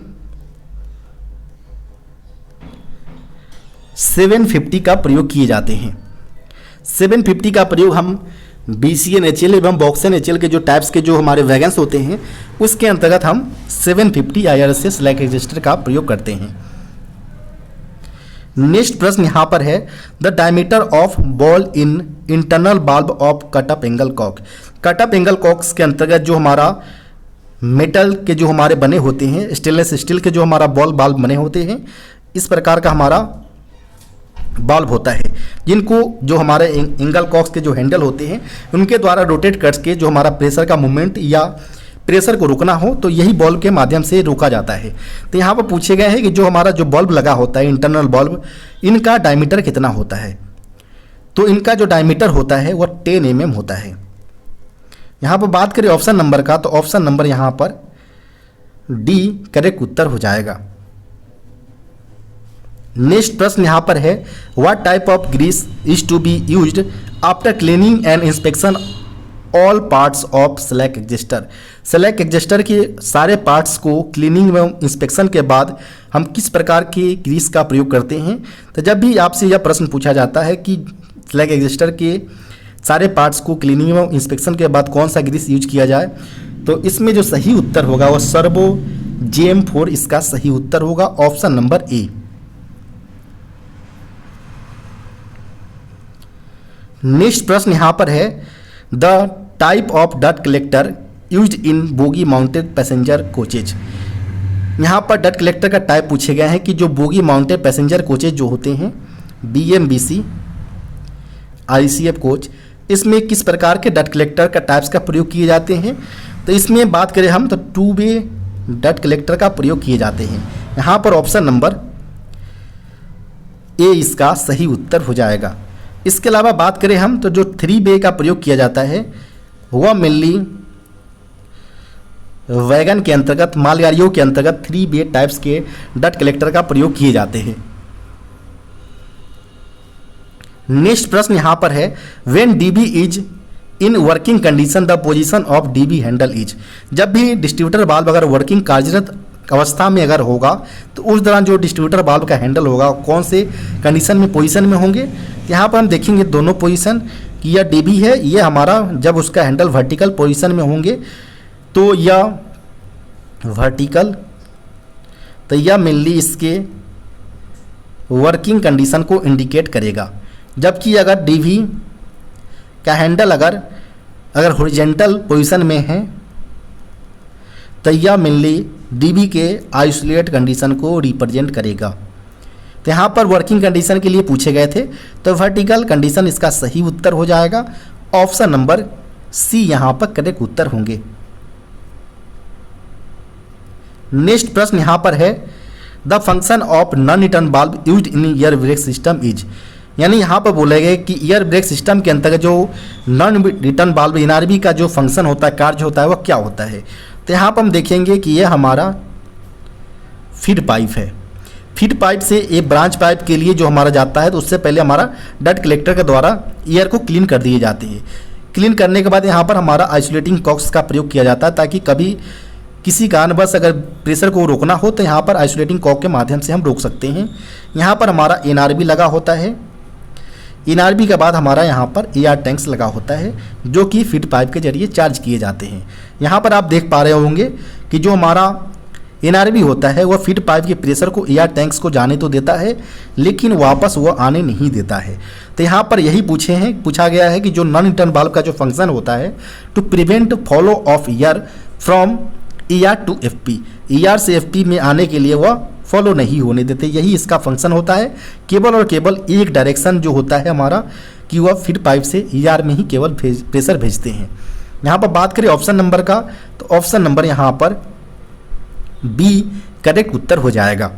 Speaker 1: 750 का प्रयोग किए जाते हैं। 750 का प्रयोग हम BCNHL एवं BOXNHL के जो टाइप्स के जो हमारे वैगन्स होते हैं उसके अंतर्गत हम 750 IRSA स्लैक एडजस्टर का प्रयोग करते हैं। नेक्स्ट प्रश्न यहाँ पर है, the diameter of ball in internal bulb of cut off angle cock. Cut off angle cocks के अंतर्गत जो हमारा मेटल के जो हमारे बने होते हैं, स्टेनलेस स्टील के जो हमारा बॉल बाल्ब बने होते हैं, इस प्रकार का हमारा बाल्ब होता है, जिनको जो हमारे एंगल कॉक्स के जो हैंडल होते हैं उनके द्वारा रोटेट करके जो हमारा प्रेशर का मूवमेंट या प्रेशर को रोकना हो तो यही बल्ब के माध्यम से रोका जाता है। तो यहाँ पर पूछे गए हैं कि जो हमारा जो बल्ब लगा होता है इंटरनल बल्ब, इनका डायमीटर कितना होता है। तो इनका जो डायमीटर होता है वह 10 mm होता है। यहाँ पर बात करें ऑप्शन नंबर का, तो ऑप्शन नंबर यहाँ पर डी करेक्ट उत्तर हो जाएगा। नेक्स्ट प्रश्न यहाँ पर है, what type of grease is to be used after cleaning and inspection all parts of slack adjuster. Slack adjuster के सारे पार्ट्स को क्लीनिंग एवं इंस्पेक्शन के बाद हम किस प्रकार के ग्रीस का प्रयोग करते हैं। तो जब भी आपसे यह प्रश्न पूछा जाता है कि स्लैक एडजस्टर के सारे पार्ट्स को क्लीनिंग एवं इंस्पेक्शन के बाद कौन सा ग्रीस यूज किया जाए, तो इसमें जो सही उत्तर होगा वह सर्वो GM4 इसका सही उत्तर होगा, ऑप्शन नंबर ए। नेक्स्ट प्रश्न यहाँ पर है, द टाइप ऑफ डट collector used in bogie mounted passenger coaches. यहाँ पर डट कलेक्टर का टाइप पूछे गए हैं कि जो बोगी माउंटेड पैसेंजर कोचेज जो होते हैं BMBC ICF कोच, इसमें किस प्रकार के डट कलेक्टर का टाइप्स का प्रयोग किए जाते हैं। तो इसमें बात करें हम तो 2 वे डट कलेक्टर का प्रयोग किए जाते हैं। यहाँ पर ऑप्शन नंबर ए इसका सही उत्तर हो जाएगा। इसके अलावा बात करें हम तो जो 3 वे का प्रयोग किया जाता है वह मेनली वैगन के अंतर्गत, मालगाड़ियों के अंतर्गत 3 वे टाइप्स के डट कलेक्टर का प्रयोग किए जाते हैं। नेक्स्ट प्रश्न यहाँ पर है, when DB is in working condition the position of DB handle is. जब भी डिस्ट्रीब्यूटर वाल्व अगर वर्किंग कार्यरत अवस्था में अगर होगा तो उस दौरान जो डिस्ट्रीब्यूटर वाल्व का हैंडल होगा कौन से कंडीशन में पोजीशन में होंगे। यहाँ पर हम देखेंगे दोनों पोजीशन कि यह DB है, ये हमारा जब उसका हैंडल वर्टिकल पोजीशन में होंगे तो यह वर्टिकल, तो यह मेनली इसके वर्किंग कंडीशन को इंडिकेट करेगा। जबकि अगर DB का हैंडल अगर हॉरिजॉन्टल पोजीशन में है तो यह मेनली डीबी के आइसोलेट कंडीशन को रिप्रेजेंट करेगा। तो यहाँ पर वर्किंग कंडीशन के लिए पूछे गए थे, तो वर्टिकल कंडीशन इसका सही उत्तर हो जाएगा। ऑप्शन नंबर सी यहाँ पर करेक्ट उत्तर होंगे। नेक्स्ट प्रश्न यहाँ पर है the function of non return valve used in air brake system is, यानी यहाँ पर बोले गए कि एयर ब्रेक सिस्टम के अंतर्गत जो नॉन रिटर्न वाल्व एनआरवी का जो फंक्शन होता है, कार्य होता है, वह क्या होता है। तो यहाँ पर हम देखेंगे कि यह हमारा फीड पाइप है। फीड पाइप से एक ब्रांच पाइप के लिए जो हमारा जाता है, तो उससे पहले हमारा डट कलेक्टर के द्वारा एयर को क्लीन कर दिए जाते हैं। क्लीन करने के बाद यहाँ पर हमारा आइसोलेटिंग कॉक्स का प्रयोग किया जाता है, ताकि कभी किसी कारणवश अगर प्रेशर को रोकना हो तो यहाँ पर आइसोलेटिंग कॉक के माध्यम से हम रोक सकते हैं। यहाँ पर हमारा एनआरबी लगा होता है। एनआरबी के बाद हमारा यहाँ पर एआर टैंक्स लगा होता है, जो कि फीड पाइप के जरिए चार्ज किए जाते हैं। यहाँ पर आप देख पा रहे होंगे कि जो हमारा एनआरबी होता है वह फीड पाइप के प्रेशर को एआर टैंक्स को जाने तो देता है, लेकिन वापस वह आने नहीं देता है। तो यहाँ पर यही पूछा गया है कि जो नॉन रिटर्न वाल्व का जो फंक्शन होता है to prevent flow of air from ER to FP, ER से एफपी में आने के लिए वह फॉलो नहीं होने देते, यही इसका फंक्शन होता है। केवल और केवल एक डायरेक्शन जो होता है हमारा कि वह फीड पाइप से ईआर में ही केवल प्रेशर भेजते हैं। यहाँ पर बात करें ऑप्शन नंबर का, तो ऑप्शन नंबर यहाँ पर बी करेक्ट उत्तर हो जाएगा।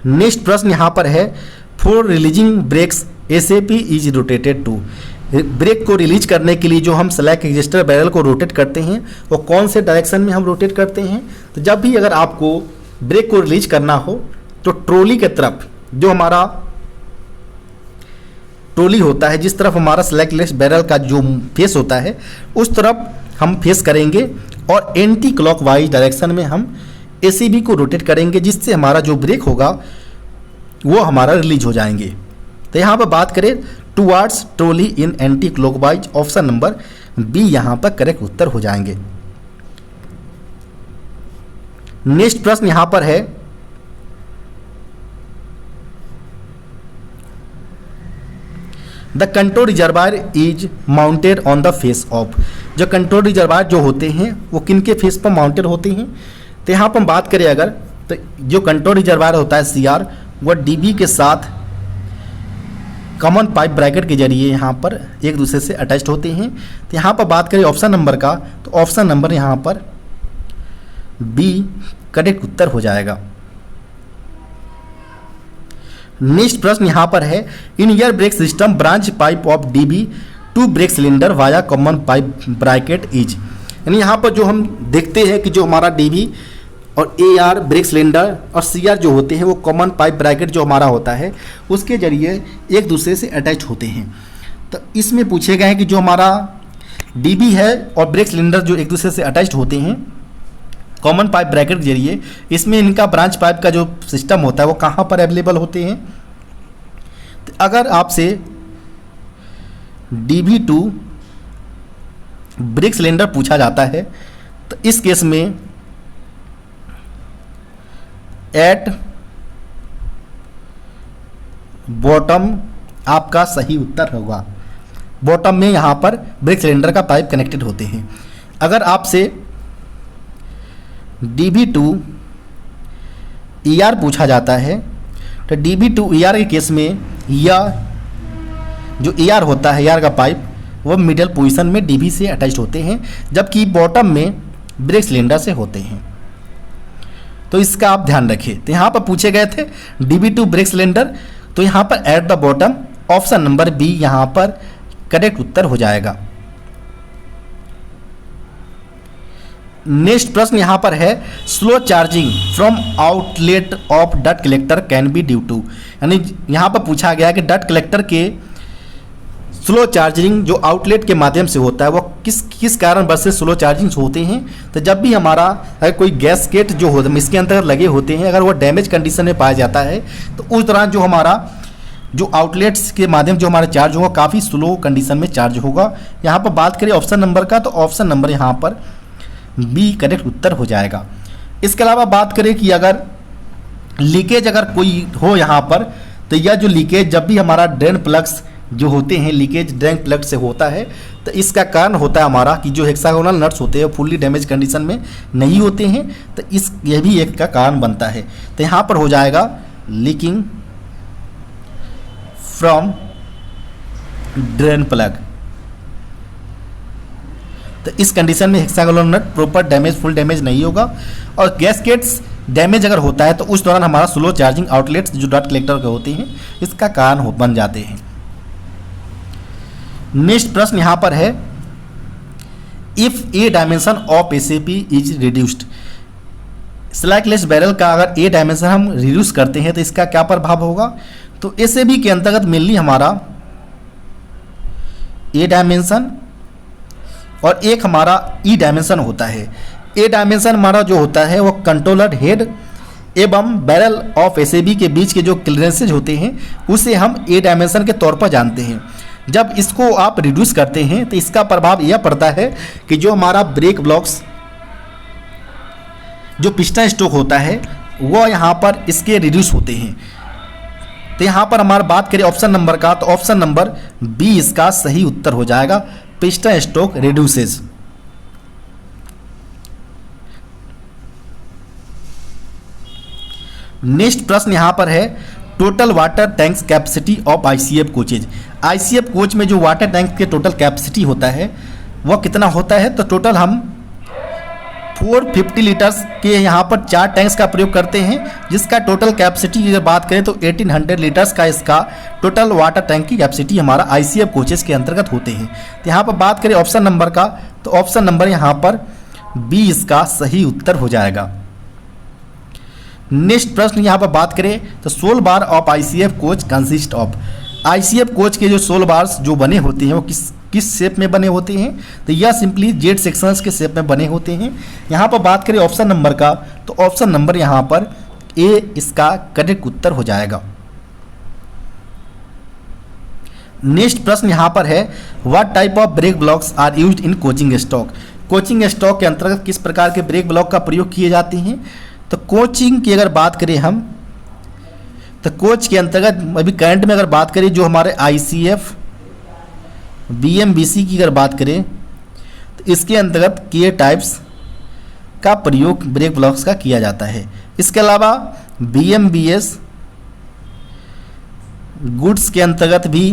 Speaker 1: नेक्स्ट प्रश्न यहाँ पर है for releasing brakes SAP is rotated to, brake को रिलीज करने के लिए जो हम स्लैक एग्जिस्टर बैरल को रोटेट करते हैं वो कौन से डायरेक्शन में हम रोटेट करते हैं। तो जब भी अगर आपको ब्रेक को रिलीज करना हो तो ट्रॉली के तरफ, जो हमारा ट्रॉली होता है, जिस तरफ हमारा स्लैकलेस बैरल का जो फेस होता है उस तरफ हम फेस करेंगे और एंटी क्लॉकवाइज डायरेक्शन में हम एसीबी को रोटेट करेंगे, जिससे हमारा जो ब्रेक होगा वो हमारा रिलीज हो जाएंगे। तो यहाँ पर बात करें towards trolley in anti clockwise, option number B यहाँ पर करेक्ट उत्तर हो जाएंगे। नेक्स्ट प्रश्न यहाँ पर है the control reservoir is mounted on the face of, जो कंट्रोल रिजर्वायर जो होते हैं वो किन के फेस पर माउंटेड होते हैं। तो यहाँ पर हम बात करें अगर, तो जो कंट्रोल रिजर्वायर होता है सीआर, वह डीबी के साथ कॉमन पाइप ब्रैकेट के जरिए यहाँ पर एक दूसरे से अटैच्ड होते हैं। तो यहाँ पर बात करें ऑप्शन नंबर का, तो ऑप्शन नंबर यहाँ पर बी करेक्ट उत्तर हो जाएगा। नेक्स्ट प्रश्न यहाँ पर है in air brake system branch pipe of DB two brake cylinder via common pipe bracket is, यानी यहाँ पर जो हम देखते हैं कि जो हमारा डीबी और एआर ब्रेक सिलेंडर और सीआर जो होते हैं वो कॉमन पाइप ब्रैकेट जो हमारा होता है उसके जरिए एक दूसरे से अटैच होते हैं। तो इसमें पूछे गए हैं कि जो हमारा डीबी है और ब्रेक सिलेंडर जो एक दूसरे से अटैच्ड होते हैं कॉमन पाइप ब्रैकेट के जरिए, इसमें इनका ब्रांच पाइप का जो सिस्टम होता है वो कहाँ पर अवेलेबल होते हैं। तो अगर आपसे डीबी टू ब्रेक सिलेंडर पूछा जाता है तो इस केस में एट बॉटम आपका सही उत्तर होगा। बॉटम में यहाँ पर ब्रेक सिलेंडर का पाइप कनेक्टेड होते हैं। अगर आपसे DB2 ER पूछा जाता है तो DB2 ER के केस में यह जो ER होता है, ER का पाइप, वह मिडल पोजीशन में DB से अटैच्ड होते हैं, जबकि बॉटम में ब्रेक सिलेंडर से होते हैं। तो इसका आप ध्यान रखिए। तो यहाँ पर पूछे गए थे DB2 ब्रेक सिलेंडर, तो यहाँ पर at the bottom option number B यहाँ पर करेक्ट उत्तर हो जाएगा। नेक्स्ट प्रश्न यहाँ पर है slow charging from outlet of डट collector can be due to, यानी यहाँ पर पूछा गया कि डट कलेक्टर के स्लो चार्जिंग जो आउटलेट के माध्यम से होता है वो किस कारण से स्लो चार्जिंग होते हैं। तो जब भी हमारा अगर कोई गैसकेट जो हो इसके अंदर लगे होते हैं, अगर वो डैमेज कंडीशन में पाया जाता है तो उस दौरान जो हमारा जो आउटलेट्स के माध्यम जो हमारा चार्ज होगा काफ़ी स्लो कंडीशन में चार्ज होगा। यहाँ पर बात करें ऑप्शन नंबर का, तो ऑप्शन नंबर यहाँ पर बी करेक्ट उत्तर हो जाएगा। इसके अलावा बात करें कि अगर लीकेज अगर कोई हो यहाँ पर, तो यह जो लीकेज जब भी हमारा ड्रेन प्लग्स जो होते हैं लीकेज ड्रैंक प्लग से होता है। तो इसका कारण होता है हमारा कि जो हेक्सागोनल नट्स होते हैं फुल्ली डैमेज कंडीशन में नहीं होते हैं, तो यह भी एक का कारण बनता है। तो यहाँ पर हो जाएगा लीकिंग फ्रॉम ड्रेन प्लग। तो इस कंडीशन में hexagonal nut proper damage full damage नहीं होगा, और गैसकेट्स डैमेज अगर होता है तो उस दौरान हमारा स्लो चार्जिंग आउटलेट्स जो डॉट कलेक्टर के होते हैं इसका कारण बन जाते हैं। नेक्स्ट प्रश्न यहाँ पर है, if a dimension of SAP is reduced. Slackless barrel का अगर ए डायमेंशन हम रिड्यूस करते हैं तो इसका क्या प्रभाव होगा। तो एसएपी के अंतर्गत मेनली हमारा ए डायमेंशन और एक हमारा ई डायमेंशन होता है। ए डायमेंशन हमारा जो होता है वो कंट्रोलर हेड एवं बैरल ऑफ एसएबी के बीच के जो क्लियरेंसेज होते हैं उसे हम ए डायमेंशन के तौर पर जानते हैं। जब इसको आप रिड्यूस करते हैं तो इसका प्रभाव यह पड़ता है कि जो हमारा ब्रेक ब्लॉक्स जो पिस्टन स्ट्रोक होता है वो यहाँ पर इसके रिड्यूस होते हैं। तो यहाँ पर हमारा बात करें ऑप्शन नंबर का, तो ऑप्शन नंबर बी इसका सही उत्तर हो जाएगा, पिस्टन स्ट्रोक रिड्यूसेस। नेक्स्ट प्रश्न यहां पर है, total water tanks capacity of ICF coaches. ICF coach में जो वाटर टैंक के टोटल कैपेसिटी होता है वह कितना होता है। तो टोटल हम 450 लीटर्स के यहाँ पर 4 टैंक्स का प्रयोग करते हैं, जिसका टोटल कैपेसिटी की बात करें तो 1800 लीटर्स का इसका टोटल वाटर टैंक की कैपेसिटी हमारा आईसीएफ कोचेस के अंतर्गत होते हैं। तो यहाँ पर बात करें ऑप्शन नंबर का, तो ऑप्शन नंबर यहाँ पर बी इसका सही उत्तर हो जाएगा। नेक्स्ट प्रश्न यहाँ पर बात करें तो 16 bar of ICF coach consist of. ICF coach के जो 16 बार्स जो बने होते हैं वो किस शेप में बने होते हैं। तो यह सिंपली जेड सेक्शंस के शेप में बने होते हैं। यहाँ पर बात करें ऑप्शन नंबर का, तो ऑप्शन नंबर यहाँ पर ए इसका करेक्ट उत्तर हो जाएगा। नेक्स्ट प्रश्न यहाँ पर है, what type of brake blocks are used in coaching stock. Coaching stock के अंतर्गत किस प्रकार के ब्रेक ब्लॉक का प्रयोग किए जाते हैं। तो कोचिंग की अगर बात करें हम, तो कोच के अंतर्गत अभी करंट में अगर बात करें जो हमारे आईसीएफ बीएमबीसी की अगर बात करें तो इसके अंतर्गत के टाइप्स का प्रयोग ब्रेक ब्लॉक्स का किया जाता है। इसके अलावा बीएमबीएस गुड्स के अंतर्गत भी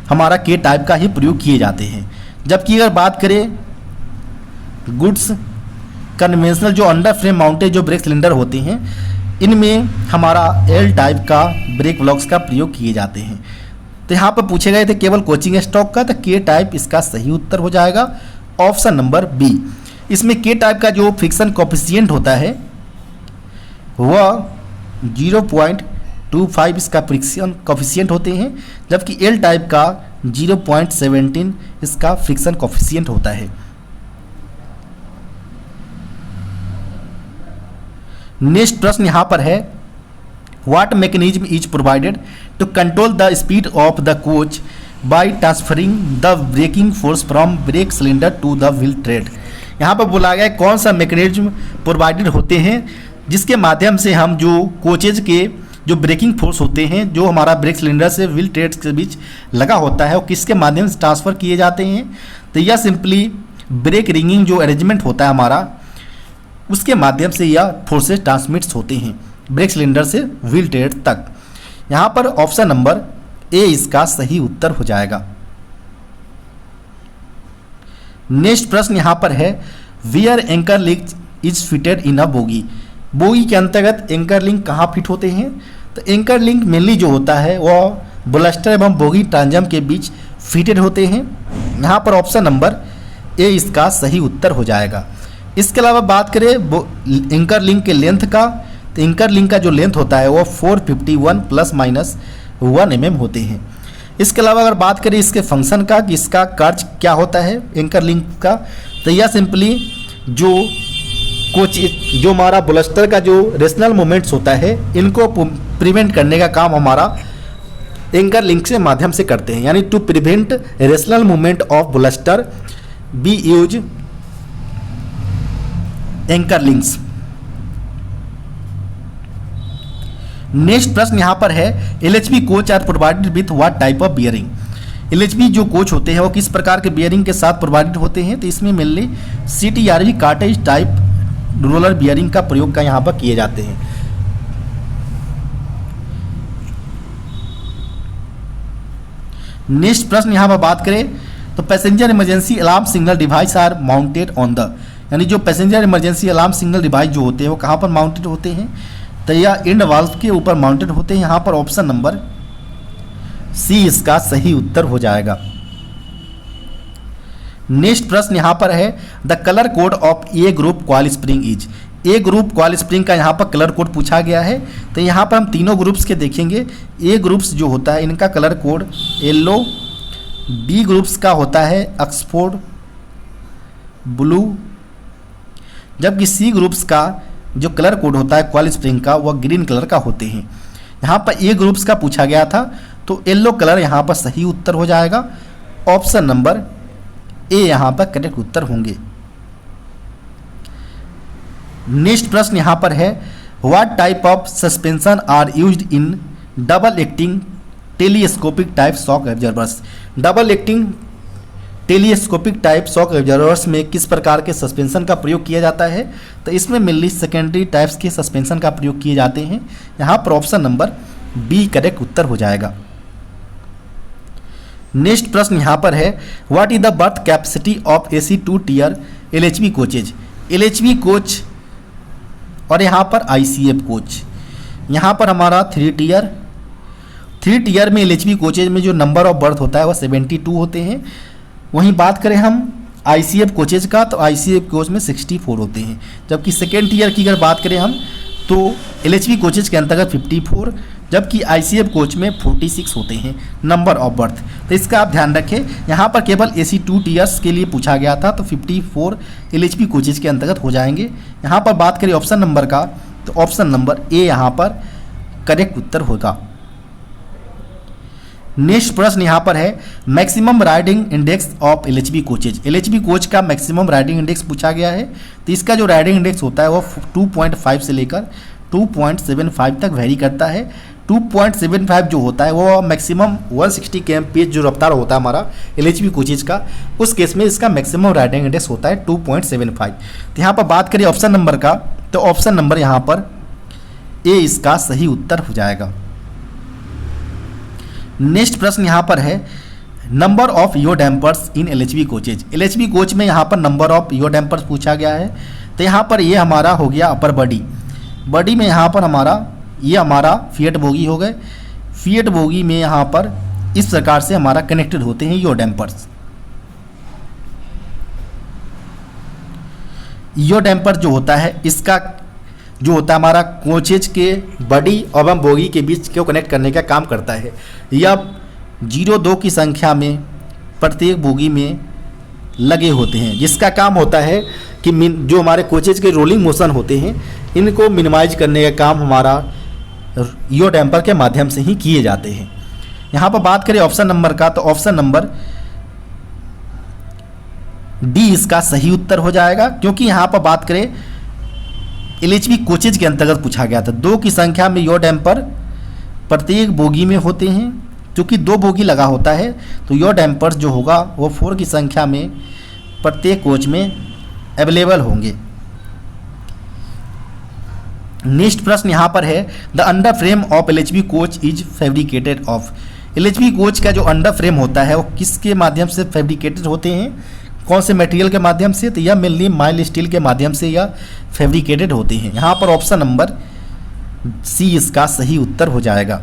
Speaker 1: हमारा के टाइप का ही प्रयोग किए जाते हैं। जबकि अगर बात करें गुड्स कन्वेंशनल जो अंडर फ्रेम माउंटेड जो ब्रेक सिलेंडर होते हैं इनमें हमारा एल टाइप का ब्रेक ब्लॉक्स का प्रयोग किए जाते हैं। तो यहाँ पर पूछे गए थे केवल कोचिंग स्टॉक का, तो के टाइप इसका सही उत्तर हो जाएगा ऑप्शन नंबर बी। इसमें के टाइप का जो फ्रिक्शन कोफिशिएंट होता है वह 0.25 इसका फ्रिक्शन कोफिशिएंट होते हैं, जबकि एल टाइप का 0.17 इसका फ्रिक्शन कोफिशिएंट होता है। नेक्स्ट प्रश्न यहाँ पर है, what mechanism is provided to control the speed of the coach by transferring the braking force from brake cylinder to the wheel tread. यहाँ पर बोला गया कौन सा मैकेनिज्म प्रोवाइडेड होते हैं जिसके माध्यम से हम जो कोचेज के जो ब्रेकिंग फोर्स होते हैं जो हमारा ब्रेक सिलेंडर से व्हील ट्रेड के बीच लगा होता है वो किसके माध्यम से ट्रांसफ़र किए जाते हैं। तो यह सिंपली ब्रेक रिंगिंग जो अरेंजमेंट होता है हमारा उसके माध्यम से यह फोर्सेस ट्रांसमिट्स होते हैं ब्रेक सिलेंडर से व्हील ट्रेड तक। यहाँ पर ऑप्शन नंबर ए इसका सही उत्तर हो जाएगा। नेक्स्ट प्रश्न यहाँ पर है, wear anchor link is fitted in a bogie. Bogie के अंतर्गत एंकर लिंक कहाँ फिट होते हैं। तो एंकर लिंक मेनली जो होता है वह बलस्टर एवं बोगी ट्रांजम के बीच फिटेड होते हैं। यहाँ पर ऑप्शन नंबर ए इसका सही उत्तर हो जाएगा। इसके अलावा बात करें एंकर लिंक के लेंथ का, तो एंकर लिंक का जो लेंथ होता है वो 451 ± 1 mm होते हैं। इसके अलावा अगर बात करें इसके फंक्शन का कि इसका कार्य क्या होता है एंकर लिंक का, तो यह सिंपली जो हमारा बलस्टर का जो रेशनल मूवमेंट्स होता है इनको प्रिवेंट करने का काम हमारा एंकर लिंक से माध्यम से करते हैं। यानी to prevent rational movement of bolster be use anchor links. Next प्रश्न यहाँ पर है LHB coach are provided with what type of bearing. LHB जो कोच होते हैं वो किस प्रकार के बियरिंग के साथ प्रोवाइडेड होते हैं, तो इसमें mainly CTRB cartridge type roller bearing का प्रयोग का यहाँ पर किए जाते हैं। नेक्स्ट प्रश्न यहाँ पर बात करें तो passenger emergency alarm signal device are mounted on the, यानी जो passenger emergency alarm signal device जो होते हैं वो कहाँ पर माउंटेड होते हैं, तो यह एंड वाल्व के ऊपर माउंटेड होते हैं। यहाँ पर ऑप्शन नंबर सी इसका सही उत्तर हो जाएगा। नेक्स्ट प्रश्न यहाँ पर है the colour code of A group coil spring is. A group coil spring का यहाँ पर कलर कोड पूछा गया है, तो यहाँ पर हम तीनों ग्रुप्स के देखेंगे। ए ग्रुप्स जो होता है इनका colour code yellow, B groups का होता है ऑक्सफोर्ड ब्लू, जबकि सी ग्रुप्स का जो कलर कोड होता है कॉइल स्प्रिंग का वह ग्रीन कलर का होते हैं। यहाँ पर ए ग्रुप्स का पूछा गया था तो येलो कलर यहाँ पर सही उत्तर हो जाएगा। ऑप्शन नंबर ए यहाँ पर करेक्ट उत्तर होंगे। नेक्स्ट प्रश्न यहाँ पर है what type of suspension are used in double acting telescopic type shock absorbers. Double acting telescopic type shock absorbers में किस प्रकार के सस्पेंशन का प्रयोग किया जाता है, तो इसमें मेनली सेकेंडरी टाइप्स के सस्पेंशन का प्रयोग किए जाते हैं। यहाँ पर ऑप्शन नंबर बी करेक्ट उत्तर हो जाएगा। नेक्स्ट प्रश्न यहाँ पर है what is the berth capacity of AC 2 tier LHB coaches. LHB coach और यहाँ पर आईसीएफ कोच, यहाँ पर हमारा 3 टीयर में एलएचबी कोचेज में जो नंबर ऑफ बर्थ होता है वह 72 होते हैं। वहीं बात करें हम आईसीएफ कोचेज का तो आईसीएफ कोच में 64 होते हैं, जबकि सेकेंड टीयर की अगर बात करें हम तो एलएचबी कोचेज के अंतर्गत 54, जबकि आईसीएफ कोच में 46 होते हैं नंबर ऑफ बर्थ। तो इसका आप ध्यान रखें, यहाँ पर केवल एसी 2 टीयर्स के लिए पूछा गया था तो 54 एलएचबी कोचेज के अंतर्गत हो जाएंगे। यहाँ पर बात करें ऑप्शन नंबर का तो ऑप्शन नंबर ए यहाँ पर करेक्ट उत्तर होगा। नेक्स्ट प्रश्न यहाँ पर है maximum riding index of LHB coaches. LHB coach का मैक्सिमम राइडिंग इंडेक्स पूछा गया है, तो इसका जो राइडिंग इंडेक्स होता है वो 2.5 से लेकर 2.75 तक वेरी करता है। 2.75 जो होता है वो मैक्सिमम 160 km/h जो रफ्तार होता है हमारा एलएचबी कोचेज का, उस केस में इसका मैक्सिमम राइडिंग इंडेक्स होता है 2.75। तो यहाँ पर बात करें ऑप्शन नंबर का तो ऑप्शन नंबर यहाँ पर ए इसका सही उत्तर हो जाएगा। नेक्स्ट प्रश्न यहाँ पर है number of yo dampers in LHB coaches. LHB coach में यहाँ पर नंबर ऑफ यो डैम्पर्स पूछा गया है, तो यहाँ पर ये हमारा हो गया अपर बॉडी में यहाँ पर ये हमारा फिएट बोगी हो गए। फिएट बोगी में यहाँ पर इस प्रकार से हमारा कनेक्टेड होते हैं यो डैम्पर्स। यो डैम्पर जो होता है इसका जो होता है हमारा कोचेज के बॉडी एवं बोगी के बीच को कनेक्ट करने का काम करता है। यह 0-2 की संख्या में प्रत्येक बोगी में लगे होते हैं, जिसका काम होता है कि जो हमारे कोचेज के रोलिंग मोशन होते हैं इनको मिनिमाइज करने का काम हमारा यो डैम्पर के माध्यम से ही किए जाते हैं। यहाँ पर बात करें ऑप्शन नंबर का तो ऑप्शन नंबर डी इसका सही उत्तर हो जाएगा, क्योंकि यहाँ पर बात करें एलएचबी कोचेज के अंतर्गत पूछा गया था। 2 की संख्या में यो डैम्पर प्रत्येक बोगी में होते हैं, क्योंकि 2 बोगी लगा होता है तो यो डैम्पर्स जो होगा वो 4 की संख्या में प्रत्येक कोच में अवेलेबल होंगे। नेक्स्ट प्रश्न यहाँ पर है the under frame of LHB coach is fabricated of. LHB coach का जो अंडर फ्रेम होता है वो किसके माध्यम से फैब्रिकेटेड होते हैं, कौन से मटेरियल के माध्यम से, तो यह मेनली माइल्ड स्टील के माध्यम से यह फैब्रिकेटेड होते हैं। यहाँ पर ऑप्शन नंबर सी इसका सही उत्तर हो जाएगा।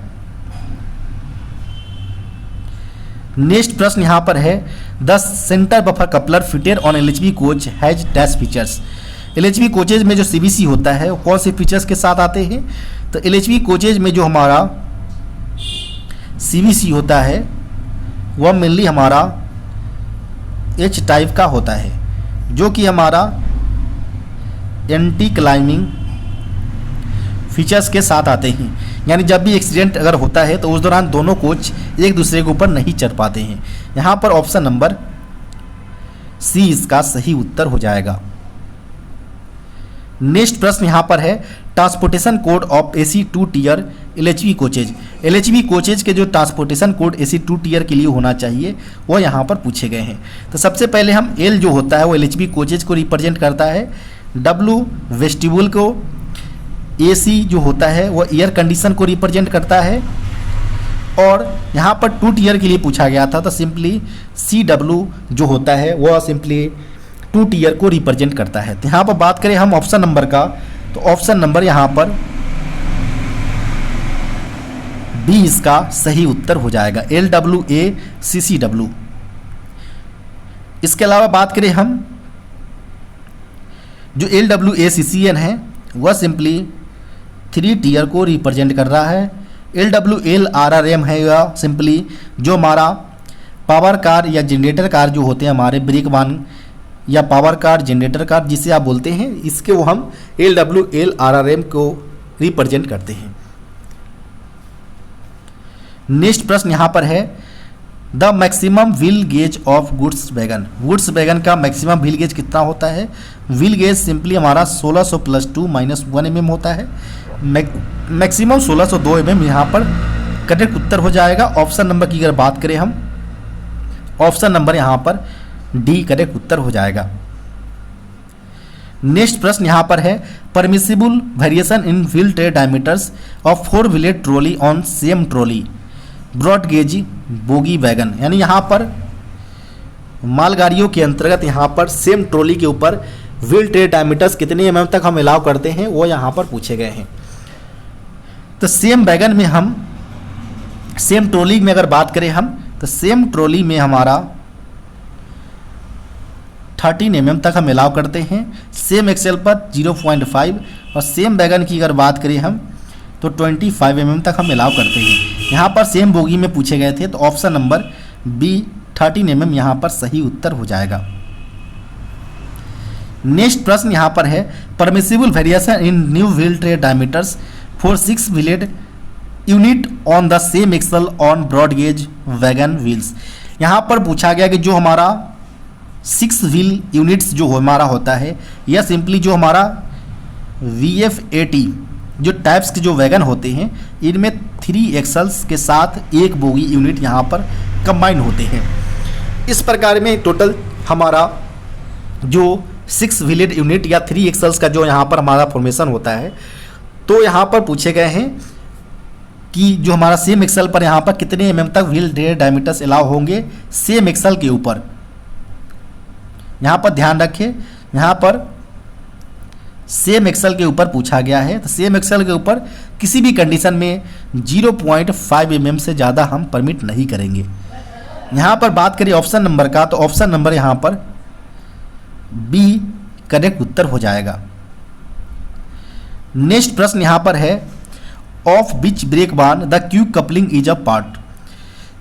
Speaker 1: नेक्स्ट प्रश्न यहाँ पर है the centre buffer coupler fitted on LHB coach has dash features. LHB coaches में जो सीबीसी होता है वो कौन से फीचर्स के साथ आते हैं, तो एलएचबी कोचेज में जो हमारा सीबीसी होता है वह मेनली हमारा एच टाइप का होता है, जो कि हमारा एंटी क्लाइंबिंग फीचर्स के साथ आते हैं। यानी जब भी एक्सीडेंट अगर होता है तो उस दौरान दोनों कोच एक दूसरे के ऊपर नहीं चढ़ पाते हैं। यहाँ पर ऑप्शन नंबर सी इसका सही उत्तर हो जाएगा। नेक्स्ट प्रश्न यहाँ पर है transportation code of AC 2 tier LHV coaches. LHV coaches के जो ट्रांसपोर्टेशन कोड AC 2 टीयर के लिए होना चाहिए वो यहाँ पर पूछे गए हैं। तो सबसे पहले हम L जो होता है वो LHV कोचेज को रिप्रेजेंट करता है, W वेस्टिब्यूल को, AC जो होता है वो एयर कंडीशन को रिप्रेजेंट करता है, और यहाँ पर 2 टीयर के लिए पूछा गया था तो सिंपली CW जो होता है वो सिंपली 2 टीयर को रिप्रेजेंट करता है। तो यहाँ पर बात करें हम ऑप्शन नंबर का, तो ऑप्शन नंबर यहाँ पर बी इसका सही उत्तर हो जाएगा, LWACCW। इसके अलावा बात करें हम जो LWACCN है वह सिंपली 3 टीयर को रिप्रेजेंट कर रहा है। LWLRRM है यह सिंपली जो हमारा पावर कार या जनरेटर कार जो होते हैं हमारे ब्रेक वान या पावर कार जनरेटर कार जिसे आप बोलते हैं, इसके वो हम LWLRRM को रिप्रेजेंट करते हैं। नेक्स्ट प्रश्न यहाँ पर है the maximum wheel gauge of goods wagon. Goods wagon का मैक्सिमम व्हील गेज कितना होता है? व्हील गेज सिंपली हमारा 1600 + 2 - 1 mm होता है। मैक्सिमम 1602 mm यहाँ पर करेक्ट उत्तर हो जाएगा। ऑप्शन नंबर की अगर बात करें हम, ऑप्शन नंबर यहाँ पर डी करेक्ट उत्तर हो जाएगा। नेक्स्ट प्रश्न यहाँ पर है permissible variation in wheel tread diameters of 4 wheeled trolley on same trolley broad gauge bogie wagon. यानी यहाँ पर मालगाड़ियों के अंतर्गत यहाँ पर सेम ट्रॉली के ऊपर व्हील ट्रे डायमीटर्स कितने mm तक हम अलाउ करते हैं वो यहाँ पर पूछे गए हैं। तो सेम वैगन में हम सेम ट्रॉली में अगर बात करें हम तो सेम ट्रॉली में हमारा 13 mm तक हम अलाउ करते हैं, सेम एक्सेल पर 0.5, और सेम वैगन की अगर बात करें हम तो 25 mm तक हम अलाउ करते हैं। यहाँ पर सेम बोगी में पूछे गए थे तो ऑप्शन नंबर बी 13 mm यहाँ पर सही उत्तर हो जाएगा। नेक्स्ट प्रश्न यहाँ पर है permissible variation in new wheel tread diameters for 6 wheeled unit on the same axle on broad gauge wagon wheels. यहाँ पर पूछा गया कि जो हमारा 6 व्हील यूनिट्स जो हमारा होता है या सिंपली जो हमारा VF80 जो टाइप्स के जो वैगन होते हैं इनमें 3 एक्सल्स के साथ एक बोगी यूनिट यहाँ पर कंबाइन होते हैं। इस प्रकार में टोटल हमारा जो 6 व्हीलेड यूनिट या 3 एक्सल्स का जो यहाँ पर हमारा फॉर्मेशन होता है, तो यहाँ पर पूछे गए हैं कि जो हमारा सेम एक्सल पर यहाँ पर कितने mm तक व्हील ट्रे डायमीटर्स अलाउ होंगे सेम एक्सल के ऊपर। यहाँ पर ध्यान रखें, यहाँ पर सेम एक्सल के ऊपर पूछा गया है, तो सेम एक्सल के ऊपर किसी भी कंडीशन में 0.5 mm से ज़्यादा हम परमिट नहीं करेंगे। यहाँ पर बात करें ऑप्शन नंबर का, तो ऑप्शन नंबर यहाँ पर बी करेक्ट उत्तर हो जाएगा। नेक्स्ट प्रश्न यहाँ पर है of which brake van the Q coupling is a part.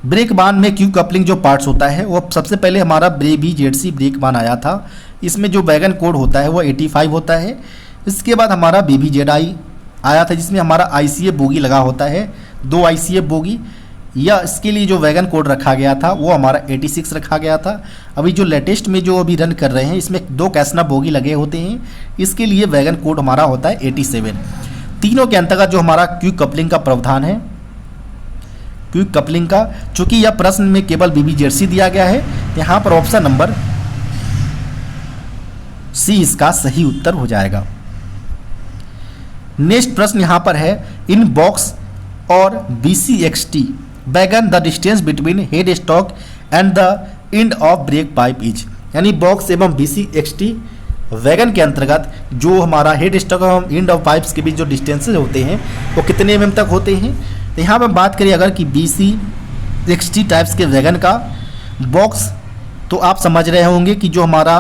Speaker 1: Brake van में क्यू कपलिंग जो पार्ट्स होता है वो सबसे पहले हमारा BZC ब्रेक बान आया था। इसमें जो वैगन कोड होता है वो 85 होता है। इसके बाद हमारा BBZI आया था जिसमें हमारा ICF बोगी लगा होता है, 2 ICF बोगी, या इसके लिए जो वैगन कोड रखा गया था वो हमारा 86 रखा गया था। अभी जो लेटेस्ट में जो अभी रन कर रहे हैं इसमें 2 कैसना बोगी लगे होते हैं, इसके लिए वैगन कोड हमारा होता है 87। तीनों के अंतर्गत जो हमारा क्यू कपलिंग का प्रावधान है, क्यू कपलिंग का, चूंकि यह प्रश्न में केवल BBZC दिया गया है, यहाँ पर ऑप्शन नंबर सी इसका सही उत्तर हो जाएगा। नेक्स्ट प्रश्न यहाँ पर है इन बॉक्स और BCXT wagon the distance between head stock and the end of break pipe is. यानी बॉक्स एवं BCXT वैगन के अंतर्गत जो हमारा हेड स्टॉक एवं एंड ऑफ पाइप्स के बीच जो डिस्टेंसेज होते हैं वो कितने mm तक होते हैं। तो यहाँ पर बात करें अगर कि BCXT टाइप्स के वैगन का बॉक्स, तो आप समझ रहे होंगे कि जो हमारा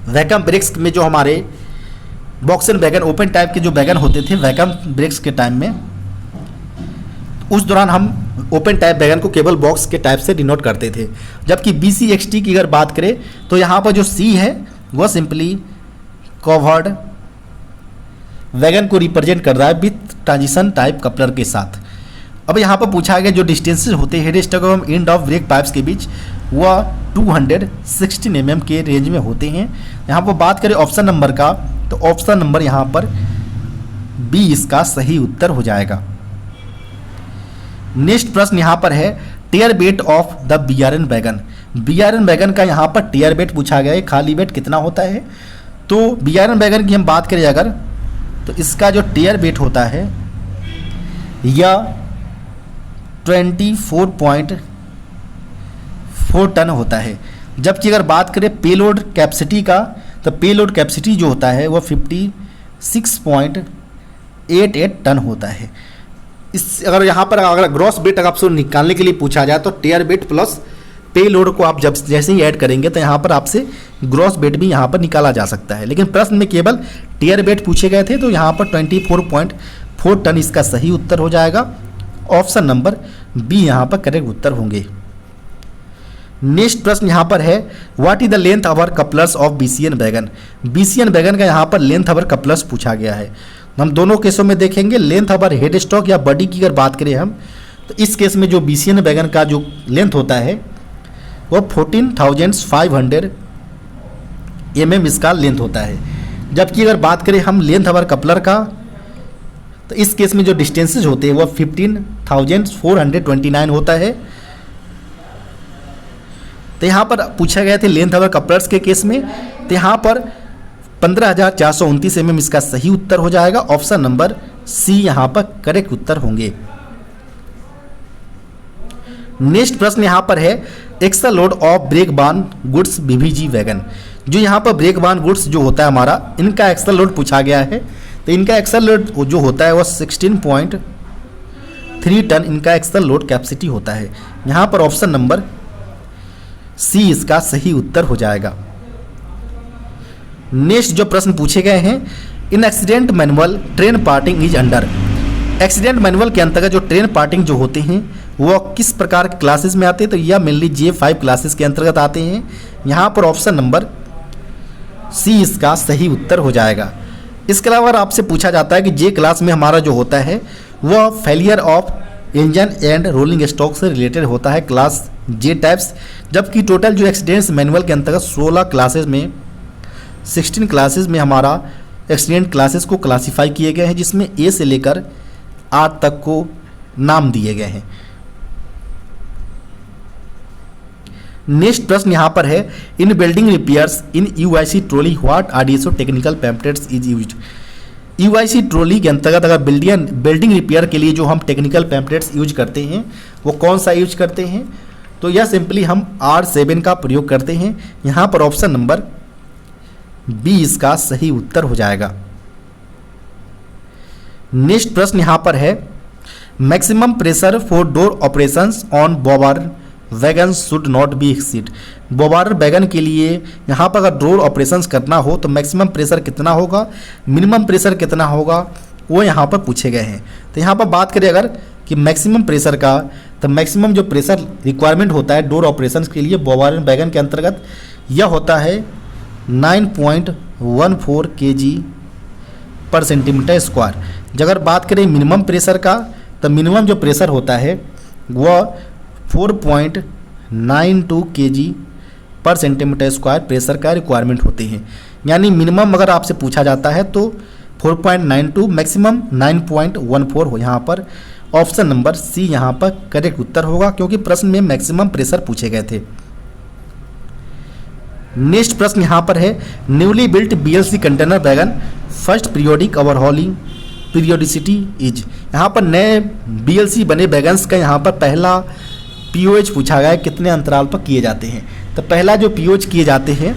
Speaker 1: वैकम ब्रेक्स में जो हमारे box and wagon open type के जो वैगन होते थे वैकम ब्रेक्स के टाइम में, उस दौरान हम ओपन टाइप वैगन को केवल बॉक्स के टाइप से डिनोट करते थे। जबकि BCXT की अगर बात करें तो यहाँ पर जो C है वह सिंपली कवर्ड वैगन को रिप्रेजेंट कर रहा है विथ ट्रांजिशन टाइप कपलर के साथ। अब यहाँ पर पूछा गया जो डिस्टेंसेज होते हैं हेड स्टॉक एवं एंड ऑफ ब्रेक पाइप्स के बीच वह 216 mm के रेंज में होते हैं। यहाँ पर बात करें ऑप्शन नंबर का तो ऑप्शन नंबर यहाँ पर बी इसका सही उत्तर हो जाएगा। नेक्स्ट प्रश्न यहाँ पर है tare weight of the BRN wagon. BRN wagon का यहाँ पर टियर वेट पूछा गया है, खाली वेट कितना होता है। तो बीआरएन वैगन की हम बात करें अगर, तो इसका जो टियर वेट होता है यह 24.4 टन होता है। जबकि अगर बात करें पेलोड कैपेसिटी का, तो पेलोड कैपेसिटी जो होता है वह 56.88 टन होता है। इस अगर यहाँ पर अगर ग्रॉस वेट अगर आपसे निकालने के लिए पूछा जाए तो टियर वेट प्लस पेलोड को आप जब जैसे ही ऐड करेंगे तो यहाँ पर आपसे ग्रॉस वेट भी यहाँ पर निकाला जा सकता है। लेकिन प्रश्न में केवल टियर वेट पूछे गए थे, तो यहाँ पर 24.4 टन इसका सही उत्तर हो जाएगा। ऑप्शन नंबर बी यहाँ पर करेक्ट उत्तर होंगे। नेक्स्ट प्रश्न यहाँ पर है what is the length our couplers of BCN wagon. BCN wagon का यहाँ पर लेंथ अवर कपलर्स पूछा गया है। हम दोनों केसों में देखेंगे। लेंथ अवर हेड स्टॉक या बॉडी की अगर बात करें हम, तो इस केस में जो बीसीएन वैगन का जो लेंथ होता है वो 14,500 mm इसका लेंथ होता है। जबकि अगर बात करें हम लेंथ अवर कपलर का, तो इस केस में जो डिस्टेंसेज होते हैं वो 15,429 होता है। तो यहाँ पर पूछा गया थे लेंथ अवर कपलर्स के केस में, तो यहाँ पर 15,429 mm इसका सही उत्तर हो जाएगा। ऑप्शन नंबर सी यहाँ पर करेक्ट उत्तर होंगे। नेक्स्ट प्रश्न यहाँ पर है axle load of break van goods BBG wagon. जो यहाँ पर ब्रेक बान गुड्स जो होता है हमारा, इनका एक्सल लोड पूछा गया है। तो इनका एक्सल लोड जो होता है वह 16.3 टन इनका एक्सल लोड कैपेसिटी होता है। यहाँ पर ऑप्शन नंबर सी इसका सही उत्तर हो जाएगा। नेक्स्ट जो प्रश्न पूछे गए हैं in accident manual train parting is under. Accident manual के अंतर्गत जो ट्रेन पार्टिंग जो होते हैं वो किस प्रकार के क्लासेस में आते हैं, तो यह मेनली J5 क्लासेस के अंतर्गत आते हैं। यहाँ पर ऑप्शन नंबर सी इसका सही उत्तर हो जाएगा। इसके अलावा आपसे पूछा जाता है कि J क्लास में हमारा जो होता है वह failure of engine and rolling stock से रिलेटेड होता है, क्लास J टाइप्स। जबकि टोटल जो एक्सीडेंट्स मैनुअल के अंतर्गत 16 क्लासेस में हमारा एक्सीडेंट क्लासेस को क्लासीफाई किए गए हैं, जिसमें A से लेकर 8 तक को नाम दिए गए हैं। नेक्स्ट प्रश्न यहाँ पर है इन building repairs in UIC trolley what RDSO technical pamphlets is used. UIC trolley के अंतर्गत अगर बिल्डिंग रिपेयर के लिए जो हम टेक्निकल पैम्पलेट्स यूज करते हैं वो कौन सा यूज करते हैं, तो यह सिंपली हम R7 का प्रयोग करते हैं। यहाँ पर ऑप्शन नंबर बी इसका सही उत्तर हो जाएगा। नेक्स्ट प्रश्न यहाँ पर है maximum pressure for door operations on BOBR wagon should not be exceed. BOBR wagon के लिए यहाँ पर अगर डोर ऑपरेशंस करना हो तो मैक्सिमम प्रेशर कितना होगा, मिनिमम प्रेशर कितना होगा, वो यहाँ पर पूछे गए हैं। तो यहाँ पर बात करें अगर कि मैक्सिमम प्रेशर का, तो मैक्सिमम जो प्रेशर रिक्वायरमेंट होता है डोर ऑपरेशंस के लिए बॉबार वैगन के अंतर्गत यह होता है 9.14 kg पर सेंटीमीटर स्क्वायर। अगर बात करें मिनिमम प्रेशर का, तो मिनिमम जो प्रेशर होता है वह 4.92 kg पर सेंटीमीटर स्क्वायर प्रेशर का रिक्वायरमेंट होते हैं। यानी मिनिमम अगर आपसे पूछा जाता है तो 4.92, मैक्सिमम 9.14 हो। यहाँ पर ऑप्शन नंबर सी यहाँ पर करेक्ट उत्तर होगा, क्योंकि प्रश्न में मैक्सिमम प्रेशर पूछे गए थे। नेक्स्ट प्रश्न यहाँ पर है newly built BLC container wagon first periodic overhauling periodicity is. यहाँ पर नए बीएलसी बने वैगन्स का यहाँ पर पहला पीओएच पूछा गया है कितने अंतराल पर किए जाते हैं। तो पहला जो पीओएच किए जाते हैं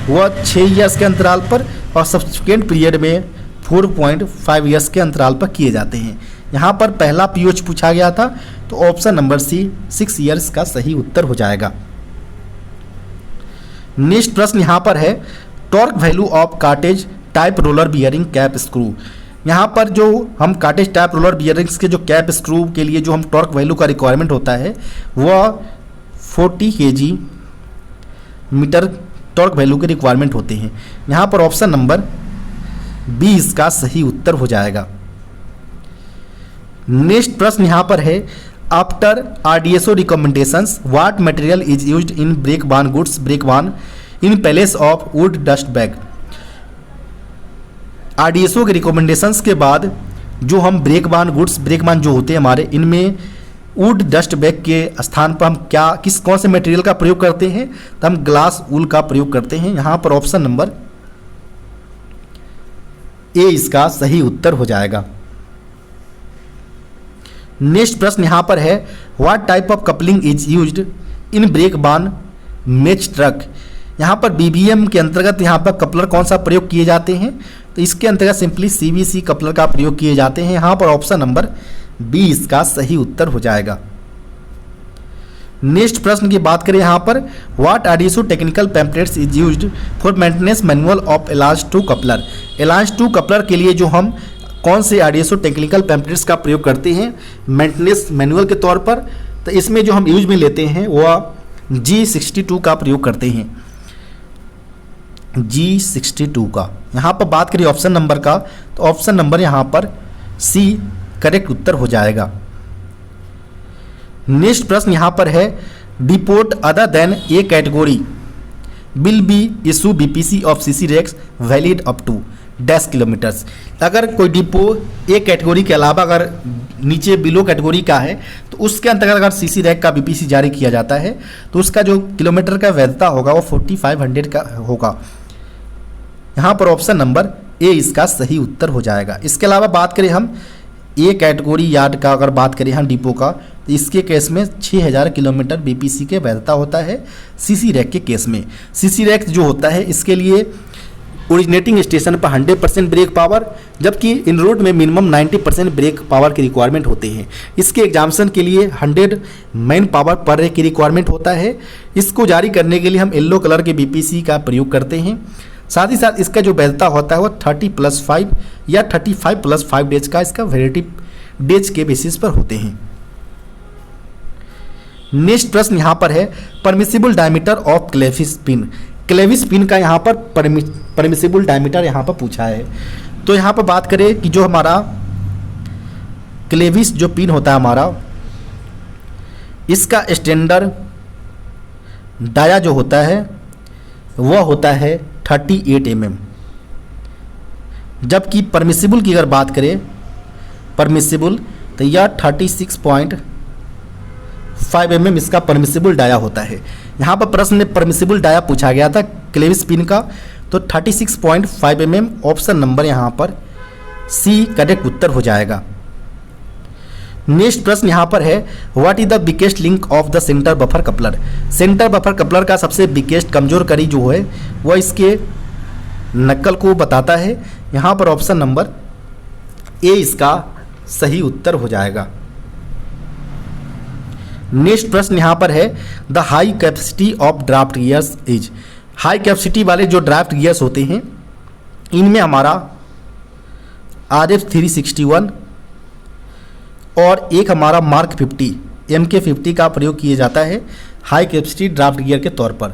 Speaker 1: वह 6 ईयर्स के अंतराल पर और सब्सिक्वेंट पीरियड में 4.5 ईयर्स के अंतराल पर किए जाते हैं। यहाँ पर पहला पीओएच पूछा गया था, तो ऑप्शन नंबर सी 6 ईयर्स का सही उत्तर हो जाएगा। नेक्स्ट प्रश्न यहाँ पर है torque value of cartridge type roller bearing cap screw. यहाँ पर जो हम कार्टेज टाइप रोलर बियरिंग्स के जो कैप स्क्रू के लिए जो हम टॉर्क वैल्यू का रिक्वायरमेंट होता है वह 40 kg मीटर टॉर्क वैल्यू के रिक्वायरमेंट होते हैं। यहाँ पर ऑप्शन नंबर बी इसका सही उत्तर हो जाएगा। नेक्स्ट प्रश्न यहाँ पर है after RDSO recommendations what material is used in brake van goods brake van in place of wood dust bag. RDSO के रिकमेंडेशंस के बाद जो हम ब्रेक बान गुड्स ब्रेक बान जो होते हैं हमारे, इनमें वुड डस्ट बैग के स्थान पर हम कौन से मटेरियल का प्रयोग करते हैं, तो हम ग्लास वूल का प्रयोग करते हैं। यहाँ पर ऑप्शन नंबर ए इसका सही उत्तर हो जाएगा। नेक्स्ट प्रश्न यहाँ पर है, what type of coupling is used in brake van match truck. यहाँ पर बीबीएम के अंतर्गत यहाँ पर कपलर कौन सा प्रयोग किए जाते हैं, तो इसके अंतर्गत सिंपली सीवीसी कपलर का प्रयोग किए जाते हैं। यहाँ पर ऑप्शन नंबर बी इसका सही उत्तर हो जाएगा। नेक्स्ट प्रश्न की बात करें यहाँ पर, what RDSO technical pamphlets is used for maintenance manual of alliance two coupler. Alliance two coupler के लिए जो हम कौन से आरडीएसओ टेक्निकल पैम्पलेट्स का प्रयोग करते हैं मेंटेनेंस मैनुअल के तौर पर, तो इसमें जो हम यूज में लेते हैं वह G62 का प्रयोग करते हैं, G62 का। यहाँ पर बात करें ऑप्शन नंबर का, तो ऑप्शन नंबर यहाँ पर सी करेक्ट उत्तर हो जाएगा। नेक्स्ट प्रश्न यहाँ पर है, depot other than A category will be issue BPC of CC rakes valid up to dash kilometres. अगर कोई डिपो ए कैटेगरी के अलावा अगर नीचे बिलो कैटेगरी का है, तो उसके अंतर्गत अगर सीसी रैक का बीपीसी जारी किया जाता है, तो उसका जो किलोमीटर का वैधता होगा वो 4500 का होगा। यहाँ पर ऑप्शन नंबर ए इसका सही उत्तर हो जाएगा। इसके अलावा बात करें हम ए कैटेगरी यार्ड का, अगर बात करें हम डिपो का, तो इसके केस में 6000 किलोमीटर बीपीसी के वैधता होता है। सीसी रैक के केस में सीसी रैक जो होता है इसके लिए ओरिजिनेटिंग स्टेशन पर 100% ब्रेक पावर, जबकि इन रोड में मिनिमम 90% ब्रेक पावर की रिक्वायरमेंट होते हैं। इसके एग्जाम्शन के लिए 100 मैन पावर पर रे की रिक्वायरमेंट होता है। इसको जारी करने के लिए हम येलो कलर के बीपीसी का प्रयोग करते हैं। साथ ही साथ इसका जो वैधता होता है वो 30+5 या 35+5 डेज का इसका वैलिडिटी डेज के बेसिस पर होते हैं। नेक्स्ट प्रश्न यहाँ पर है, permissible diameter of Clavis pin. Clavis pin का यहाँ पर परमिसिबल डायमीटर यहाँ पर पूछा है। तो यहाँ पर बात करें कि जो हमारा क्लेविस जो पिन होता है हमारा, इसका स्टैंडर्ड डाया जो होता है वह होता है 38 mm, जबकि परमिसिबल की अगर बात करें परमिसिबल, तो यह 36.5 mm इसका परमिसिबल डाया होता है। यहाँ पर प्रश्न में परमिसिबल डाया पूछा गया था क्लेविस पिन का, तो 36.5 mm ऑप्शन नंबर यहाँ पर सी करेक्ट उत्तर हो जाएगा। नेक्स्ट प्रश्न यहाँ पर है, what is the biggest link of the centre buffer coupler. Centre buffer coupler का सबसे बिगेस्ट कमजोर कड़ी जो है वह इसके नक्कल को बताता है। यहाँ पर ऑप्शन नंबर ए इसका सही उत्तर हो जाएगा। नेक्स्ट प्रश्न यहाँ पर है, the high capacity of draft gears is. High capacity वाले जो ड्राफ्ट गियर्स होते हैं इनमें हमारा RF361 और एक हमारा मार्क 50 MK50 का प्रयोग किया जाता है हाई कैपेसिटी ड्राफ्ट गियर के तौर पर।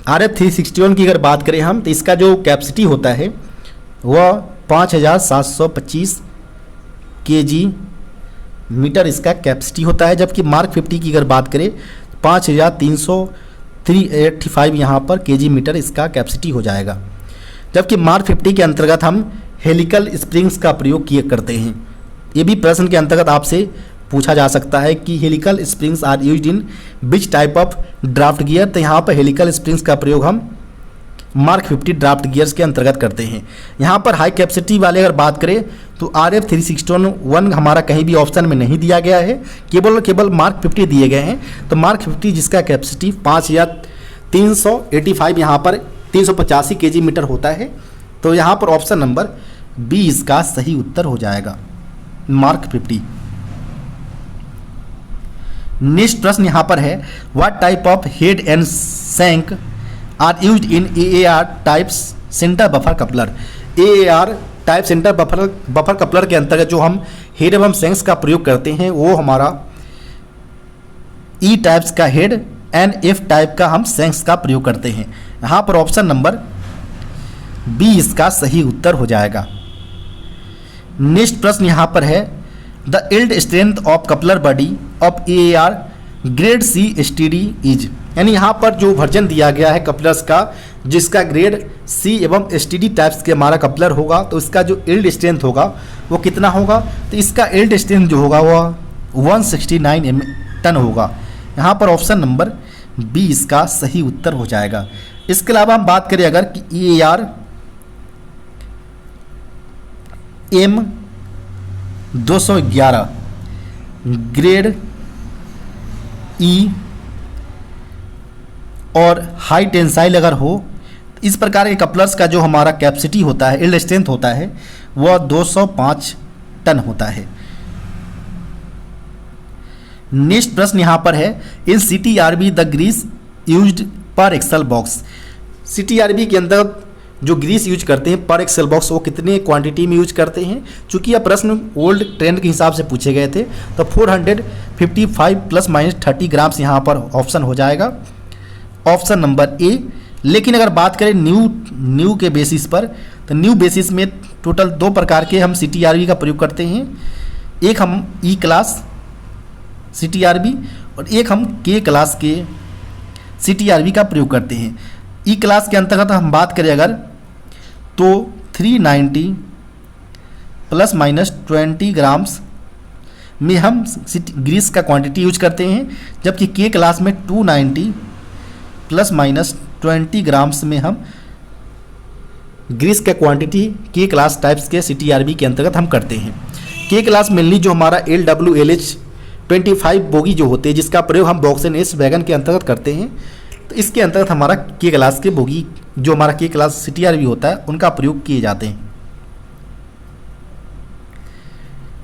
Speaker 1: RF361 की अगर बात करें हम, तो इसका जो कैपेसिटी होता है वह 5725 kg मीटर इसका कैपेसिटी होता है, जबकि मार्क 50 की अगर बात करें 5385 यहाँ पर kg मीटर इसका कैपेसिटी हो जाएगा। जबकि मार्क 50 के अंतर्गत हम हेलिकल स्प्रिंग्स का प्रयोग किए करते हैं। ये भी प्रश्न के अंतर्गत आपसे पूछा जा सकता है कि helical springs are used in which type of draft gear. तो यहाँ पर हेलिकल स्प्रिंग्स का प्रयोग हम मार्क 50 ड्राफ्ट गियर्स के अंतर्गत करते हैं। यहाँ पर हाई कैपेसिटी वाले अगर बात करें तो RF361 हमारा कहीं भी ऑप्शन में नहीं दिया गया है, केवल मार्क 50 दिए गए हैं। तो मार्क 50 जिसका कैपेसिटी 5385 यहाँ पर 385 kg मीटर होता है। तो यहाँ पर ऑप्शन नंबर बी इसका सही उत्तर हो जाएगा, मार्क 50। नेक्स्ट प्रश्न यहाँ पर है, what type of head and shank are used in AAR types centre buffer coupler. AAR type centre buffer coupler के अंतर्गत जो हम हेड एवं सैंक्स का प्रयोग करते हैं वो हमारा E टाइप्स का हेड एंड F टाइप का हम सैंक्स का प्रयोग करते हैं। यहाँ पर ऑप्शन नंबर बी इसका सही उत्तर हो जाएगा। नेक्स्ट प्रश्न यहाँ पर है, the yield strength of coupler body of AAR grade C STD is, यानी यहाँ पर जो वर्जन दिया गया है कपलर्स का जिसका ग्रेड सी एवं एसटीडी टाइप्स के हमारा कपलर होगा, तो इसका जो यील्ड स्ट्रेंथ होगा वो कितना होगा, तो इसका यील्ड स्ट्रेंथ जो होगा वह 169 टन होगा। यहाँ पर ऑप्शन नंबर बी इसका सही उत्तर हो जाएगा। इसके अलावा हम बात करें अगर कि EAR M211 ग्रेड ई और हाई टेंसाइल अगर हो, इस प्रकार के कपलर्स का जो हमारा कैपेसिटी होता है, यील्ड स्ट्रेंथ होता है, वह 205 टन होता है। नेक्स्ट प्रश्न यहाँ पर है, इन CTRB द ग्रीस यूज्ड पर एक्सेल बॉक्स। CTRB के अंदर जो ग्रीस यूज करते हैं पर एक्सेल बॉक्स वो कितने क्वांटिटी में यूज करते हैं। चूंकि यह प्रश्न ओल्ड ट्रेंड के हिसाब से पूछे गए थे, तो 455 प्लस माइनस 30 ग्राम्स यहाँ पर ऑप्शन हो जाएगा, ऑप्शन नंबर ए। लेकिन अगर बात करें न्यू के बेसिस पर, तो न्यू बेसिस में टोटल 2 प्रकार के हम CTRB का प्रयोग करते हैं। एक हम ई क्लास CTRB और एक हम के क्लास के CTRB का प्रयोग करते हैं। ई क्लास के अंतर्गत हम बात करें अगर, तो 390 प्लस माइनस 20 ग्राम्स में हम ग्रीस का क्वांटिटी यूज करते हैं, जबकि के क्लास में 290 प्लस माइनस 20 ग्राम्स में हम ग्रीस का क्वांटिटी के क्लास टाइप्स के CTRB के अंतर्गत हम करते हैं। के क्लास मेनली जो हमारा LWLH 25 बोगी जो होते हैं, जिसका प्रयोग हम बॉक्स एंड एस वैगन के अंतर्गत करते हैं, तो इसके अंतर्गत हमारा के क्लास के बोगी जो हमारा के क्लास CTRB होता है उनका प्रयोग किए जाते हैं।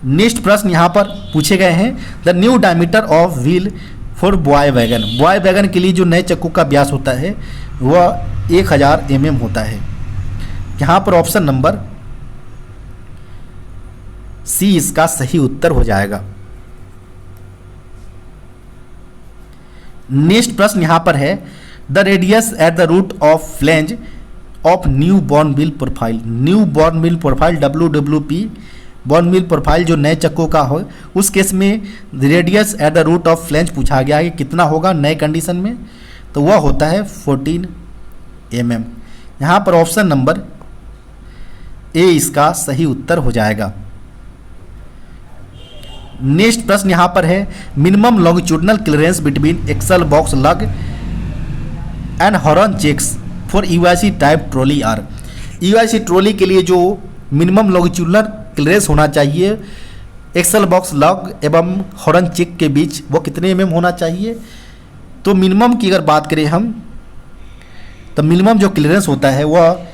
Speaker 1: नेक्स्ट प्रश्न यहाँ पर पूछे गए हैं, the new diameter of wheel for boy wagon. Boy wagon के लिए जो नए चक्कू का व्यास होता है वह 1000 mm होता है। यहाँ पर ऑप्शन नंबर सी इसका सही उत्तर हो जाएगा। नेक्स्ट प्रश्न यहाँ पर है, the radius at the root of flange of new worn wheel profile. New worn wheel profile WWP worn wheel profile जो नए चक्कों का हो, उस केस में radius at the root of flange पूछा गया है कि कितना होगा नए कंडीशन में, तो वह होता है 14 mm। यहाँ पर ऑप्शन नंबर ए इसका सही उत्तर हो जाएगा। नेक्स्ट प्रश्न यहाँ पर है, minimum longitudinal clearance between axle box lug and horn cheeks for UIC type trolley are. UIC trolley के लिए जो मिनिमम लॉन्गिट्यूडनल क्लियरेंस होना चाहिए एक्सल बॉक्स लॉग एवं हॉर्न चेक के बीच, वो कितने mm होना चाहिए। तो मिनिमम की अगर बात करें हम, तो मिनिमम जो क्लियरेंस होता है वह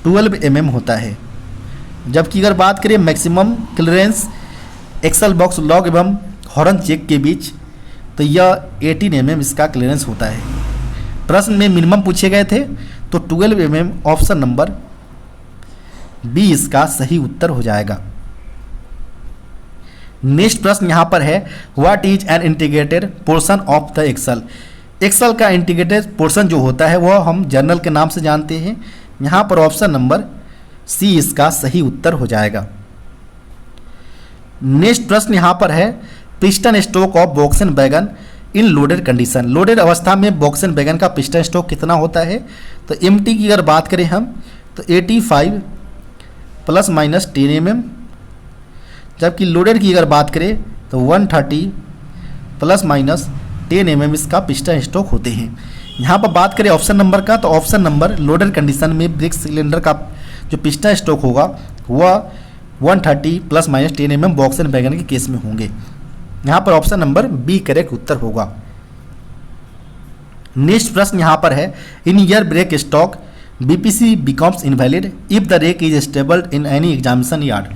Speaker 1: 12 mm होता है, जबकि अगर बात करें maximum clearance axle box lug एवं हॉर्न चेक के बीच, तो यह 18 mm इसका क्लियरेंस होता है। प्रश्न में मिनिमम पूछे गए थे, तो 12 mm ऑप्शन नंबर बी इसका सही उत्तर हो जाएगा। नेक्स्ट प्रश्न यहाँ पर है, what is an integrated portion of the axle. Axle का इंटीग्रेटेड पोर्शन जो होता है वह हम जर्नल के नाम से जानते हैं। यहाँ पर ऑप्शन नंबर सी इसका सही उत्तर हो जाएगा। नेक्स्ट प्रश्न यहाँ पर है, piston stroke of box and wagon in loaded condition. Loaded अवस्था में बॉक्स एंड वैगन का पिस्टन स्ट्रोक कितना होता है। तो एमटी की अगर बात करें हम, तो 85 प्लस माइनस 10 mm, जबकि लोडेड की अगर बात करें तो 130 प्लस माइनस 10 mm इसका पिस्टन स्ट्रोक होते हैं। यहाँ पर बात करें ऑप्शन नंबर का, तो ऑप्शन नंबर लोडेड कंडीशन में ब्रेक सिलेंडर का जो पिस्टन स्ट्रोक होगा वह 130 plus minus 10 mm box and wagon के केस में होंगे। यहाँ पर ऑप्शन नंबर बी करेक्ट उत्तर होगा। नेक्स्ट प्रश्न यहाँ पर है, in air brake stock BPC becomes invalid if the rake is stable in any examination yard।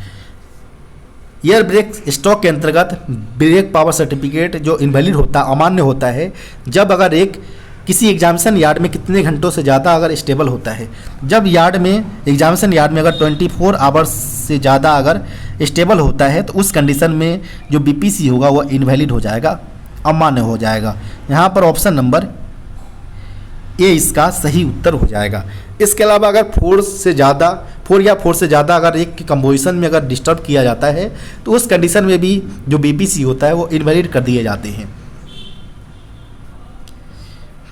Speaker 1: Air brake stock के अंतर्गत ब्रेक पावर सर्टिफिकेट जो इनवैलिड होता है, अमान्य होता है, जब अगर एक किसी एग्जामिनेशन यार्ड में कितने घंटों से ज़्यादा अगर स्टेबल होता है। जब यार्ड में एग्जामिनेशन यार्ड में अगर 24 आवर्स से ज़्यादा अगर स्टेबल होता है, तो उस कंडीशन में जो BPC होगा वह इनवैलिड हो जाएगा, अमान्य हो जाएगा। यहाँ पर ऑप्शन नंबर ए इसका सही उत्तर हो जाएगा। इसके अलावा अगर 4 या 4 से ज़्यादा अगर एक की कंपोजिशन में अगर डिस्टर्ब किया जाता है, तो उस कंडीशन में भी जो BPC होता है वो इनवैलिड कर दिए जाते हैं।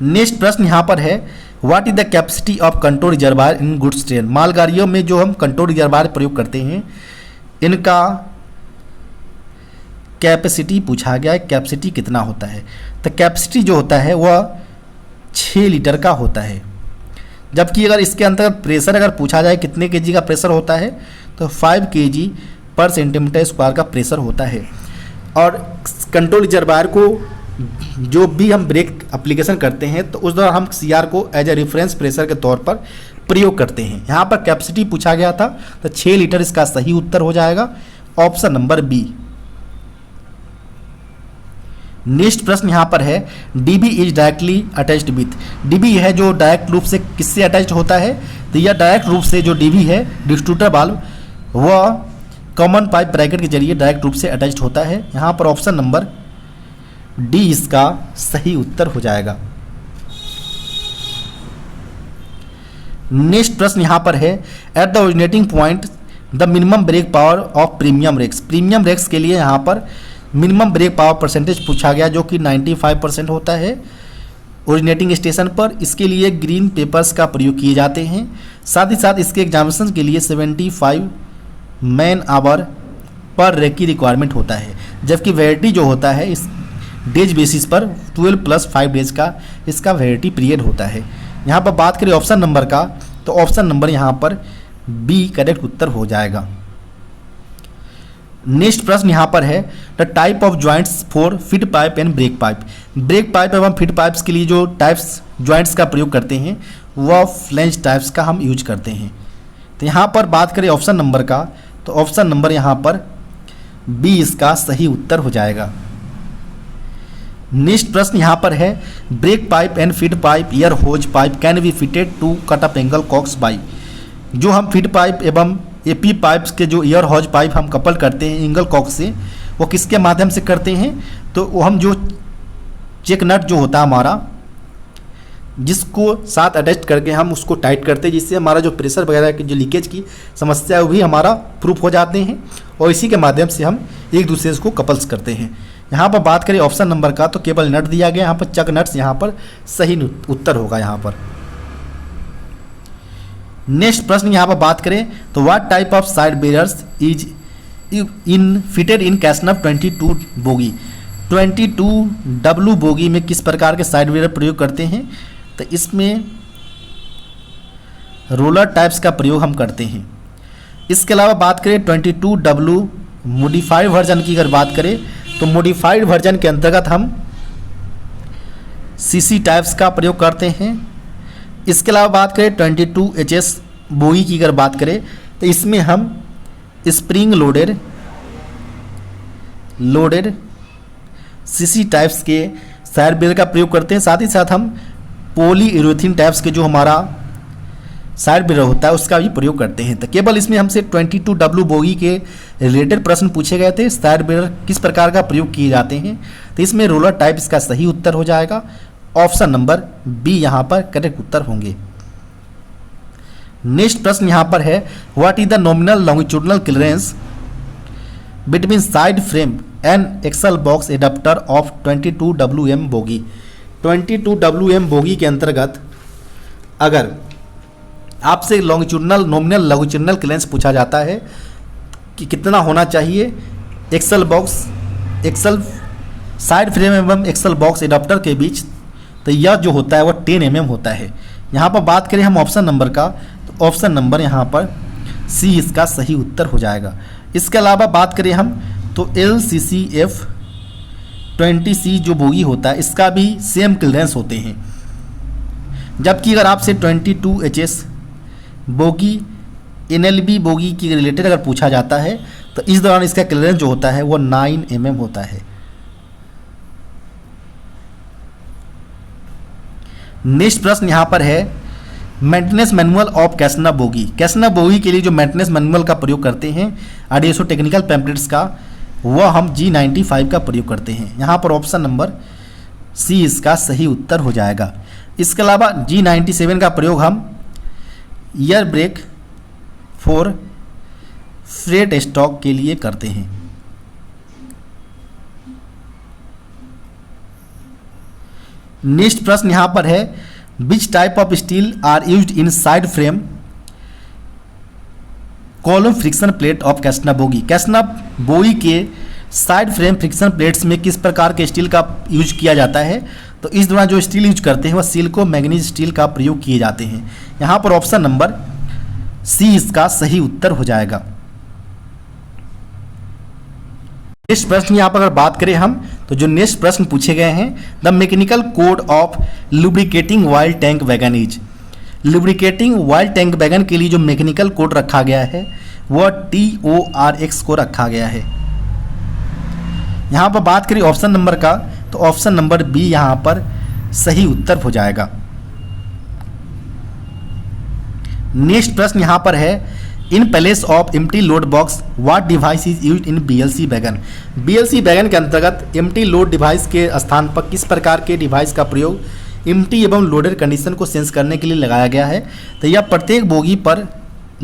Speaker 1: नेक्स्ट प्रश्न यहाँ पर है, what is the capacity of control reservoir in goods train. मालगाड़ियों में जो हम कंट्रोल रिजर्वायर प्रयोग करते हैं, इनका कैपेसिटी पूछा गया है, कैपेसिटी कितना होता है। तो कैपेसिटी जो होता है वह 6 लीटर का होता है। जबकि अगर इसके अंदर प्रेशर अगर पूछा जाए कितने केजी का प्रेशर होता है, तो 5 केजी पर सेंटीमीटर स्क्वायर का प्रेशर होता है। और कंट्रोल रिजर्वायर को जो भी हम ब्रेक एप्लीकेशन करते हैं, तो उस दौरान हम CR को एज ए रेफरेंस प्रेशर के तौर पर प्रयोग करते हैं। यहाँ पर कैपेसिटी पूछा गया था, तो 6 लीटर इसका सही उत्तर हो जाएगा, ऑप्शन नंबर बी। नेक्स्ट प्रश्न यहाँ पर है, DB is directly attached with. DB है जो डायरेक्ट रूप से किससे अटैच्ड होता है, तो यह डायरेक्ट रूप से जो DB है डिस्ट्रीब्यूटर वाल्व, वह कॉमन पाइप ब्रैकेट के जरिए डायरेक्ट रूप से अटैच्ड होता है। यहाँ पर ऑप्शन नंबर डी इसका सही उत्तर हो जाएगा। नेक्स्ट प्रश्न यहाँ पर है, at the originating point the minimum brake power of premium rakes. Premium rakes के लिए यहाँ पर मिनिमम ब्रेक पावर परसेंटेज पूछा गया, जो कि 95% होता है ओरिजिनेटिंग स्टेशन पर। इसके लिए ग्रीन पेपर्स का प्रयोग किए जाते हैं। साथ ही साथ इसके एग्जामिनेशन के लिए 75 मैन आवर पर रेक की रिक्वायरमेंट होता है। जबकि वैलिडिटी जो होता है इस डेज बेसिस पर 12 + 5 डेज का इसका वैलिडिटी पीरियड होता है। यहाँ पर बात करें ऑप्शन नंबर का, तो ऑप्शन नंबर यहाँ पर बी करेक्ट उत्तर हो जाएगा। नेक्स्ट प्रश्न यहाँ पर है, the type of joints for feed pipe and break pipe. Break pipe एवं फीड पाइप्स के लिए जो टाइप्स जॉइंट्स का प्रयोग करते हैं, वह फ्लेंज टाइप्स का हम यूज करते हैं। तो यहाँ पर बात करें ऑप्शन नंबर का, तो ऑप्शन नंबर यहाँ पर बी इसका सही उत्तर हो जाएगा। नेक्स्ट प्रश्न यहाँ पर है, brake pipe and feed pipe air hose pipe can be fitted to cut off angle cocks by. जो हम फीड पाइप एवं AP पाइप्स के जो ईयर हॉज पाइप हम कपल करते हैं एंगल कॉक से, वो किसके माध्यम से करते हैं, तो वो हम जो चेक नट जो होता है हमारा, जिसको साथ अटैच करके हम उसको टाइट करते हैं, जिससे हमारा जो प्रेशर वगैरह की जो लीकेज की समस्या है वो भी हमारा प्रूफ हो जाते हैं, और इसी के माध्यम से हम एक दूसरे को कपल्स करते हैं। यहाँ पर बात करें ऑप्शन नंबर का, तो केवल नट दिया गया, यहाँ पर चक नट्स यहाँ पर सही उत्तर होगा यहाँ पर। नेक्स्ट प्रश्न यहाँ पर बात करें, तो what type of side barriers is in fitted in Casnub 22 bogie. 22W bogie में किस प्रकार के साइड बैरियर प्रयोग करते हैं, तो इसमें रोलर टाइप्स का प्रयोग हम करते हैं। इसके अलावा बात करें 22W मॉडिफाइड वर्जन की अगर बात करें, तो मॉडिफाइड वर्जन के अंतर्गत हम CC टाइप्स का प्रयोग करते हैं। इसके अलावा बात करें 22HS बोगी की अगर बात करें, तो इसमें हम स्प्रिंग लोडेड CC टाइप्स के साइड बैरियर का प्रयोग करते हैं। साथ ही साथ हम पॉलीयूरेथीन टाइप्स के जो हमारा साइड बैरियर होता है उसका भी प्रयोग करते हैं। तो केवल इसमें हमसे 22W बोगी के रिलेटेड प्रश्न पूछे गए थे, साइड बैरियर किस प्रकार का प्रयोग किए जाते हैं, तो इसमें रोलर टाइप इसका सही उत्तर हो जाएगा। ऑप्शन नंबर बी यहाँ पर करेक्ट उत्तर होंगे। नेक्स्ट प्रश्न यहाँ पर है, what is the nominal longitudinal clearance between side frame and axle box adapter of 22WM bogie. 22WM bogie के अंतर्गत अगर आपसे नॉमिनल लॉन्गिट्यूडनल क्लियरेंस पूछा जाता है कि कितना होना चाहिए एक्सल साइड फ्रेम एवं एक्सल बॉक्स एडाप्टर के बीच, तो यह जो होता है वह 10 mm होता है। यहाँ पर बात करें हम ऑप्शन नंबर का, तो ऑप्शन नंबर यहाँ पर सी इसका सही उत्तर हो जाएगा। इसके अलावा बात करें हम तो LCCF 20C जो बोगी होता है इसका भी सेम क्लियरेंस होते हैं। जबकि अगर आपसे 22HS बोगी NLB बोगी की रिलेटेड अगर पूछा जाता है, तो इस दौरान इसका क्लियरेंस जो होता है वो 9 mm होता है। नेक्स्ट प्रश्न यहाँ पर है, maintenance manual of Casnub bogie. Casnub bogie के लिए जो मेंटेनेंस मैनुअल का प्रयोग करते हैं IDSO टेक्निकल पैम्पलेट्स का, वह हम G95 का प्रयोग करते हैं। यहाँ पर ऑप्शन नंबर सी इसका सही उत्तर हो जाएगा। इसके अलावा G97 का प्रयोग हम air brake for freight stock के लिए करते हैं। नेक्स्ट प्रश्न यहाँ पर है which type of steel are used in side frame column friction plate of Casnub bogie. Casnub bogie के साइड फ्रेम फ्रिक्शन प्लेट्स में किस प्रकार के स्टील का यूज किया जाता है? तो इस दौरान जो स्टील यूज करते हैं वह सिलिको मैग्नीज स्टील का प्रयोग किए जाते हैं। यहाँ पर ऑप्शन नंबर सी इसका सही उत्तर हो जाएगा। नेक्स्ट प्रश्न यहाँ पर अगर बात करें हम तो जो नेक्स्ट प्रश्न पूछे गए हैं the mechanical code of lubricating oil tank wagon is. Lubricating oil tank wagon के लिए जो मैकेनिकल कोड रखा गया है वह TORX को रखा गया है। यहाँ पर बात करें ऑप्शन नंबर का तो ऑप्शन नंबर बी यहाँ पर सही उत्तर हो जाएगा। नेक्स्ट प्रश्न यहाँ पर है इन place of empty load box what device is used in BLC wagon. BLC wagon के अंतर्गत एम्प्टी लोड डिवाइस के स्थान पर किस प्रकार के डिवाइस का प्रयोग एम्प्टी एवं लोडेड कंडीशन को सेंस करने के लिए लगाया गया है? तो यह प्रत्येक बोगी पर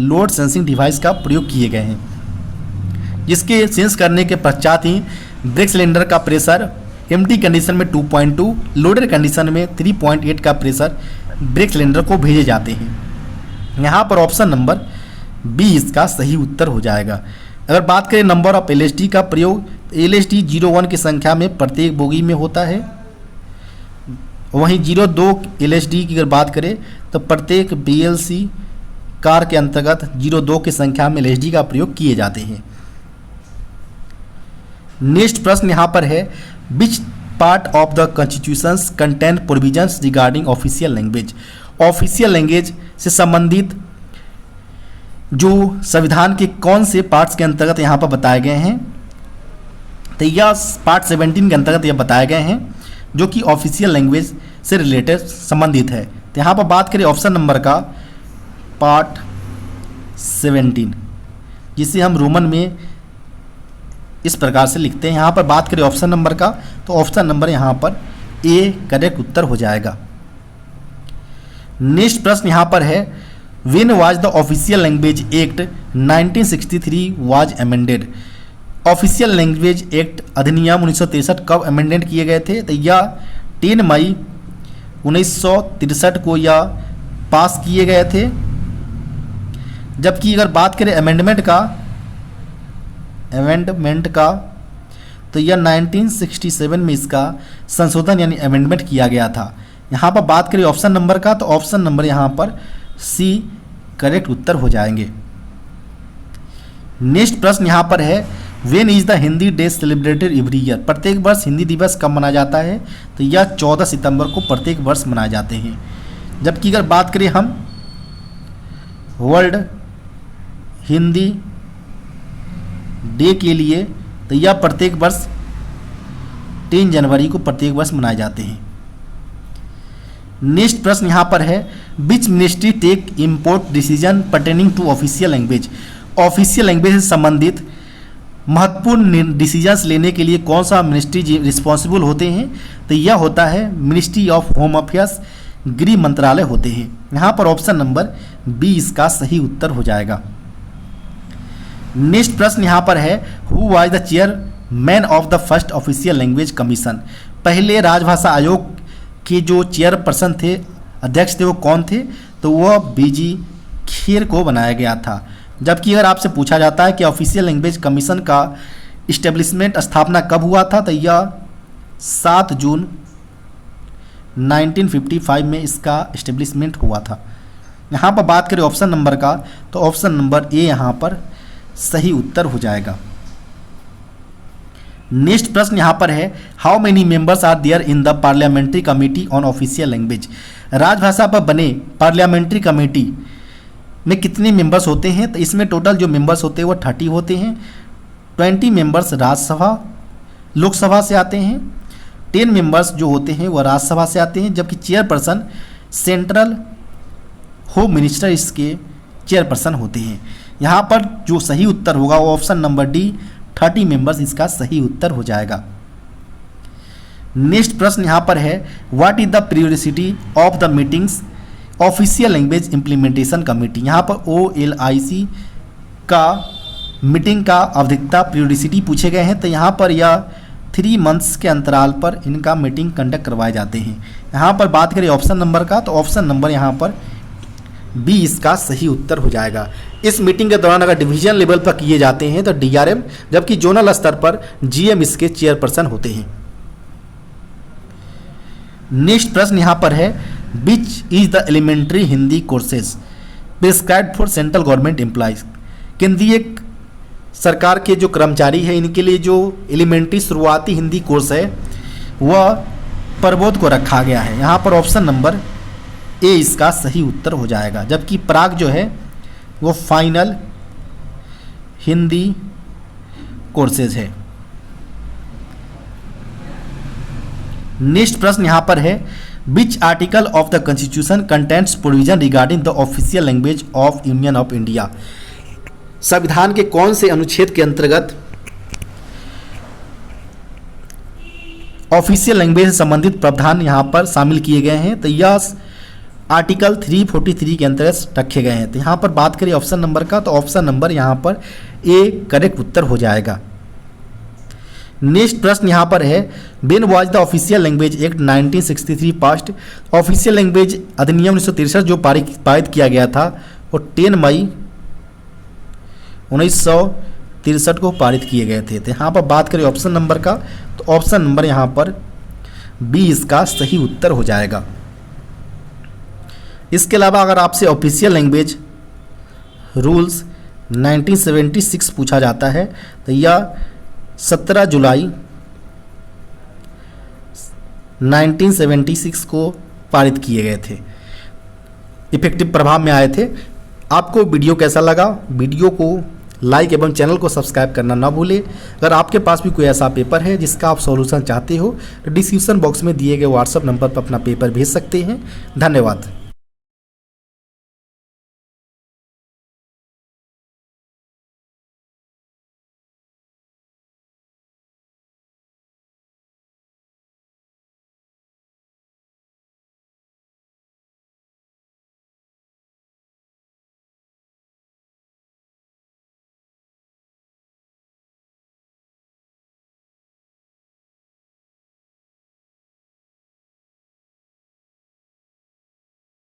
Speaker 1: लोड सेंसिंग डिवाइस का प्रयोग किए गए हैं, जिसके सेंस करने के पश्चात ही ब्रेक सिलेंडर का प्रेशर एम्प्टी कंडीशन में 2.2 लोडेड कंडीशन में 3.8 का प्रेशर ब्रेक सिलेंडर को भेजे जाते हैं। यहाँ पर ऑप्शन नंबर बी इसका सही उत्तर हो जाएगा। अगर बात करें नंबर ऑफ LSD का प्रयोग तो LSD 01 की संख्या में प्रत्येक बोगी में होता है। वहीं 02 LSD की अगर बात करें तो प्रत्येक BLC कार के अंतर्गत 02 की संख्या में LSD का प्रयोग किए जाते हैं। नेक्स्ट प्रश्न यहाँ पर है which part of the constitutions contain provisions regarding official language. Official language से संबंधित जो संविधान के कौन से पार्ट्स के अंतर्गत यहाँ पर बताए गए हैं? तो यह पार्ट 17 के अंतर्गत यह बताए गए हैं जो कि ऑफिशियल लैंग्वेज से रिलेटेड संबंधित है। तो यहाँ पर बात करें ऑप्शन नंबर का पार्ट 17, जिसे हम रोमन में इस प्रकार से लिखते हैं। यहाँ पर बात करें ऑप्शन नंबर का तो ऑप्शन नंबर यहाँ पर ए करेक्ट उत्तर हो जाएगा। नेक्स्ट प्रश्न यहाँ पर है when was the official language act 1963 was amended. Official language act अधिनियम 1963 कब अमेंडेड किए गए थे? तो यह 10 मई 1963 को यह पास किए गए थे। जबकि अगर बात करें अमेंडमेंट का तो यह 1967 में इसका संशोधन यानी अमेंडमेंट किया गया था। यहाँ पर बात करें ऑप्शन नंबर का तो ऑप्शन नंबर यहाँ पर सी करेक्ट उत्तर हो जाएंगे। नेक्स्ट प्रश्न यहाँ पर है when is the Hindi day celebrated every year. प्रत्येक वर्ष हिंदी दिवस कब मनाया जाता है? तो यह 14 सितंबर को प्रत्येक वर्ष मनाए जाते हैं। जबकि अगर बात करें हम वर्ल्ड हिंदी डे के लिए तो यह प्रत्येक वर्ष 10 जनवरी को प्रत्येक वर्ष मनाए जाते हैं। नेक्स्ट प्रश्न यहाँ पर है which ministry take important decision pertaining to official language. Official language से संबंधित महत्वपूर्ण डिसीजंस लेने के लिए कौन सा मिनिस्ट्री रिस्पॉन्सिबल होते हैं? तो यह होता है मिनिस्ट्री ऑफ होम अफेयर्स, गृह मंत्रालय होते हैं। यहाँ पर ऑप्शन नंबर बी इसका सही उत्तर हो जाएगा। नेक्स्ट प्रश्न यहाँ पर है who was the chairman of the first official language commission. पहले राजभाषा आयोग के जो चेयरपर्सन थे, अध्यक्ष थे, वो कौन थे? तो वह BG खेर को बनाया गया था। जबकि अगर आपसे पूछा जाता है कि ऑफिशियल लैंग्वेज कमीशन का इस्टेब्लिशमेंट स्थापना कब हुआ था? तो यह 7 जून 1955 में इसका इस्टेब्लिशमेंट हुआ था। यहाँ पर बात करें ऑप्शन नंबर का तो ऑप्शन नंबर ए यहाँ पर सही उत्तर हो जाएगा। नेक्स्ट प्रश्न यहाँ पर है how many members are there in the parliamentary committee on official language. राजभाषा पर बने पार्लियामेंट्री कमेटी में कितने मेंबर्स होते हैं? तो इसमें टोटल जो मेंबर्स होते हैं वो 30 होते हैं। 20 मेंबर्स राज्यसभा लोकसभा से आते हैं, 10 मेंबर्स जो होते हैं वह राज्यसभा से आते हैं, जबकि चेयरपर्सन सेंट्रल होम मिनिस्टर इसके चेयरपर्सन होते हैं। यहाँ पर जो सही उत्तर होगा वो ऑप्शन नंबर डी 30 मेंबर्स इसका सही उत्तर हो जाएगा। नेक्स्ट प्रश्न यहाँ पर है what is the periodicity of the meetings official language implementation committee. यहाँ पर OLIC का मीटिंग का आवधिकता पीरियोडिसिटी पूछे गए हैं। तो यहाँ पर यह 3 मंथ्स के अंतराल पर इनका मीटिंग कंडक्ट करवाए जाते हैं। यहाँ पर बात करें ऑप्शन नंबर का, तो ऑप्शन नंबर यहाँ पर बी इसका सही उत्तर हो जाएगा। इस मीटिंग के दौरान अगर डिवीजन लेवल पर किए जाते हैं तो डीआरएम, जबकि जोनल स्तर पर जीएम इसके चेयरपर्सन होते हैं। नेक्स्ट प्रश्न यहाँ पर है, which is the elementary Hindi courses prescribed for central government employees. केंद्रीय सरकार के जो कर्मचारी हैं इनके लिए जो एलिमेंट्री शुरुआती हिंदी कोर्स है वह प्रबोध को रखा गया है। यहाँ पर ऑप्शन नंबर ए इसका सही उत्तर हो जाएगा, जबकि प्राग जो है वो फाइनल हिंदी कोर्सेज है। नेक्स्ट प्रश्न यहाँ पर है, which article of the constitution contents provision regarding the official language of union of India. संविधान के कौन से अनुच्छेद के अंतर्गत ऑफिशियल लैंग्वेज से संबंधित प्रावधान यहाँ पर शामिल किए गए हैं? तो यह आर्टिकल 343 के अंतर्गत रखे गए हैं। तो यहाँ पर बात करें ऑप्शन नंबर का, तो ऑप्शन नंबर यहाँ पर ए करेक्ट उत्तर हो जाएगा। नेक्स्ट प्रश्न यहाँ पर है, when was the official language act 1963 passed. Official language अधिनियम 1963 जो पारित किया गया था वो 10 मई 1963 को पारित किए गए थे। तो यहाँ पर बात करें ऑप्शन नंबर का, तो ऑप्शन नंबर यहाँ पर बी इसका सही उत्तर हो जाएगा। इसके अलावा अगर आपसे ऑफिशियल लैंग्वेज रूल्स 1976 पूछा जाता है तो यह 17 जुलाई 1976 को पारित किए गए थे, इफेक्टिव प्रभाव में आए थे। आपको वीडियो कैसा लगा? वीडियो को लाइक एवं चैनल को सब्सक्राइब करना ना भूलें। अगर आपके पास भी कोई ऐसा पेपर है जिसका आप सॉल्यूशन चाहते हो तो डिस्क्रिप्शन बॉक्स में दिए गए व्हाट्सएप नंबर पर अपना पेपर भेज सकते हैं। धन्यवाद।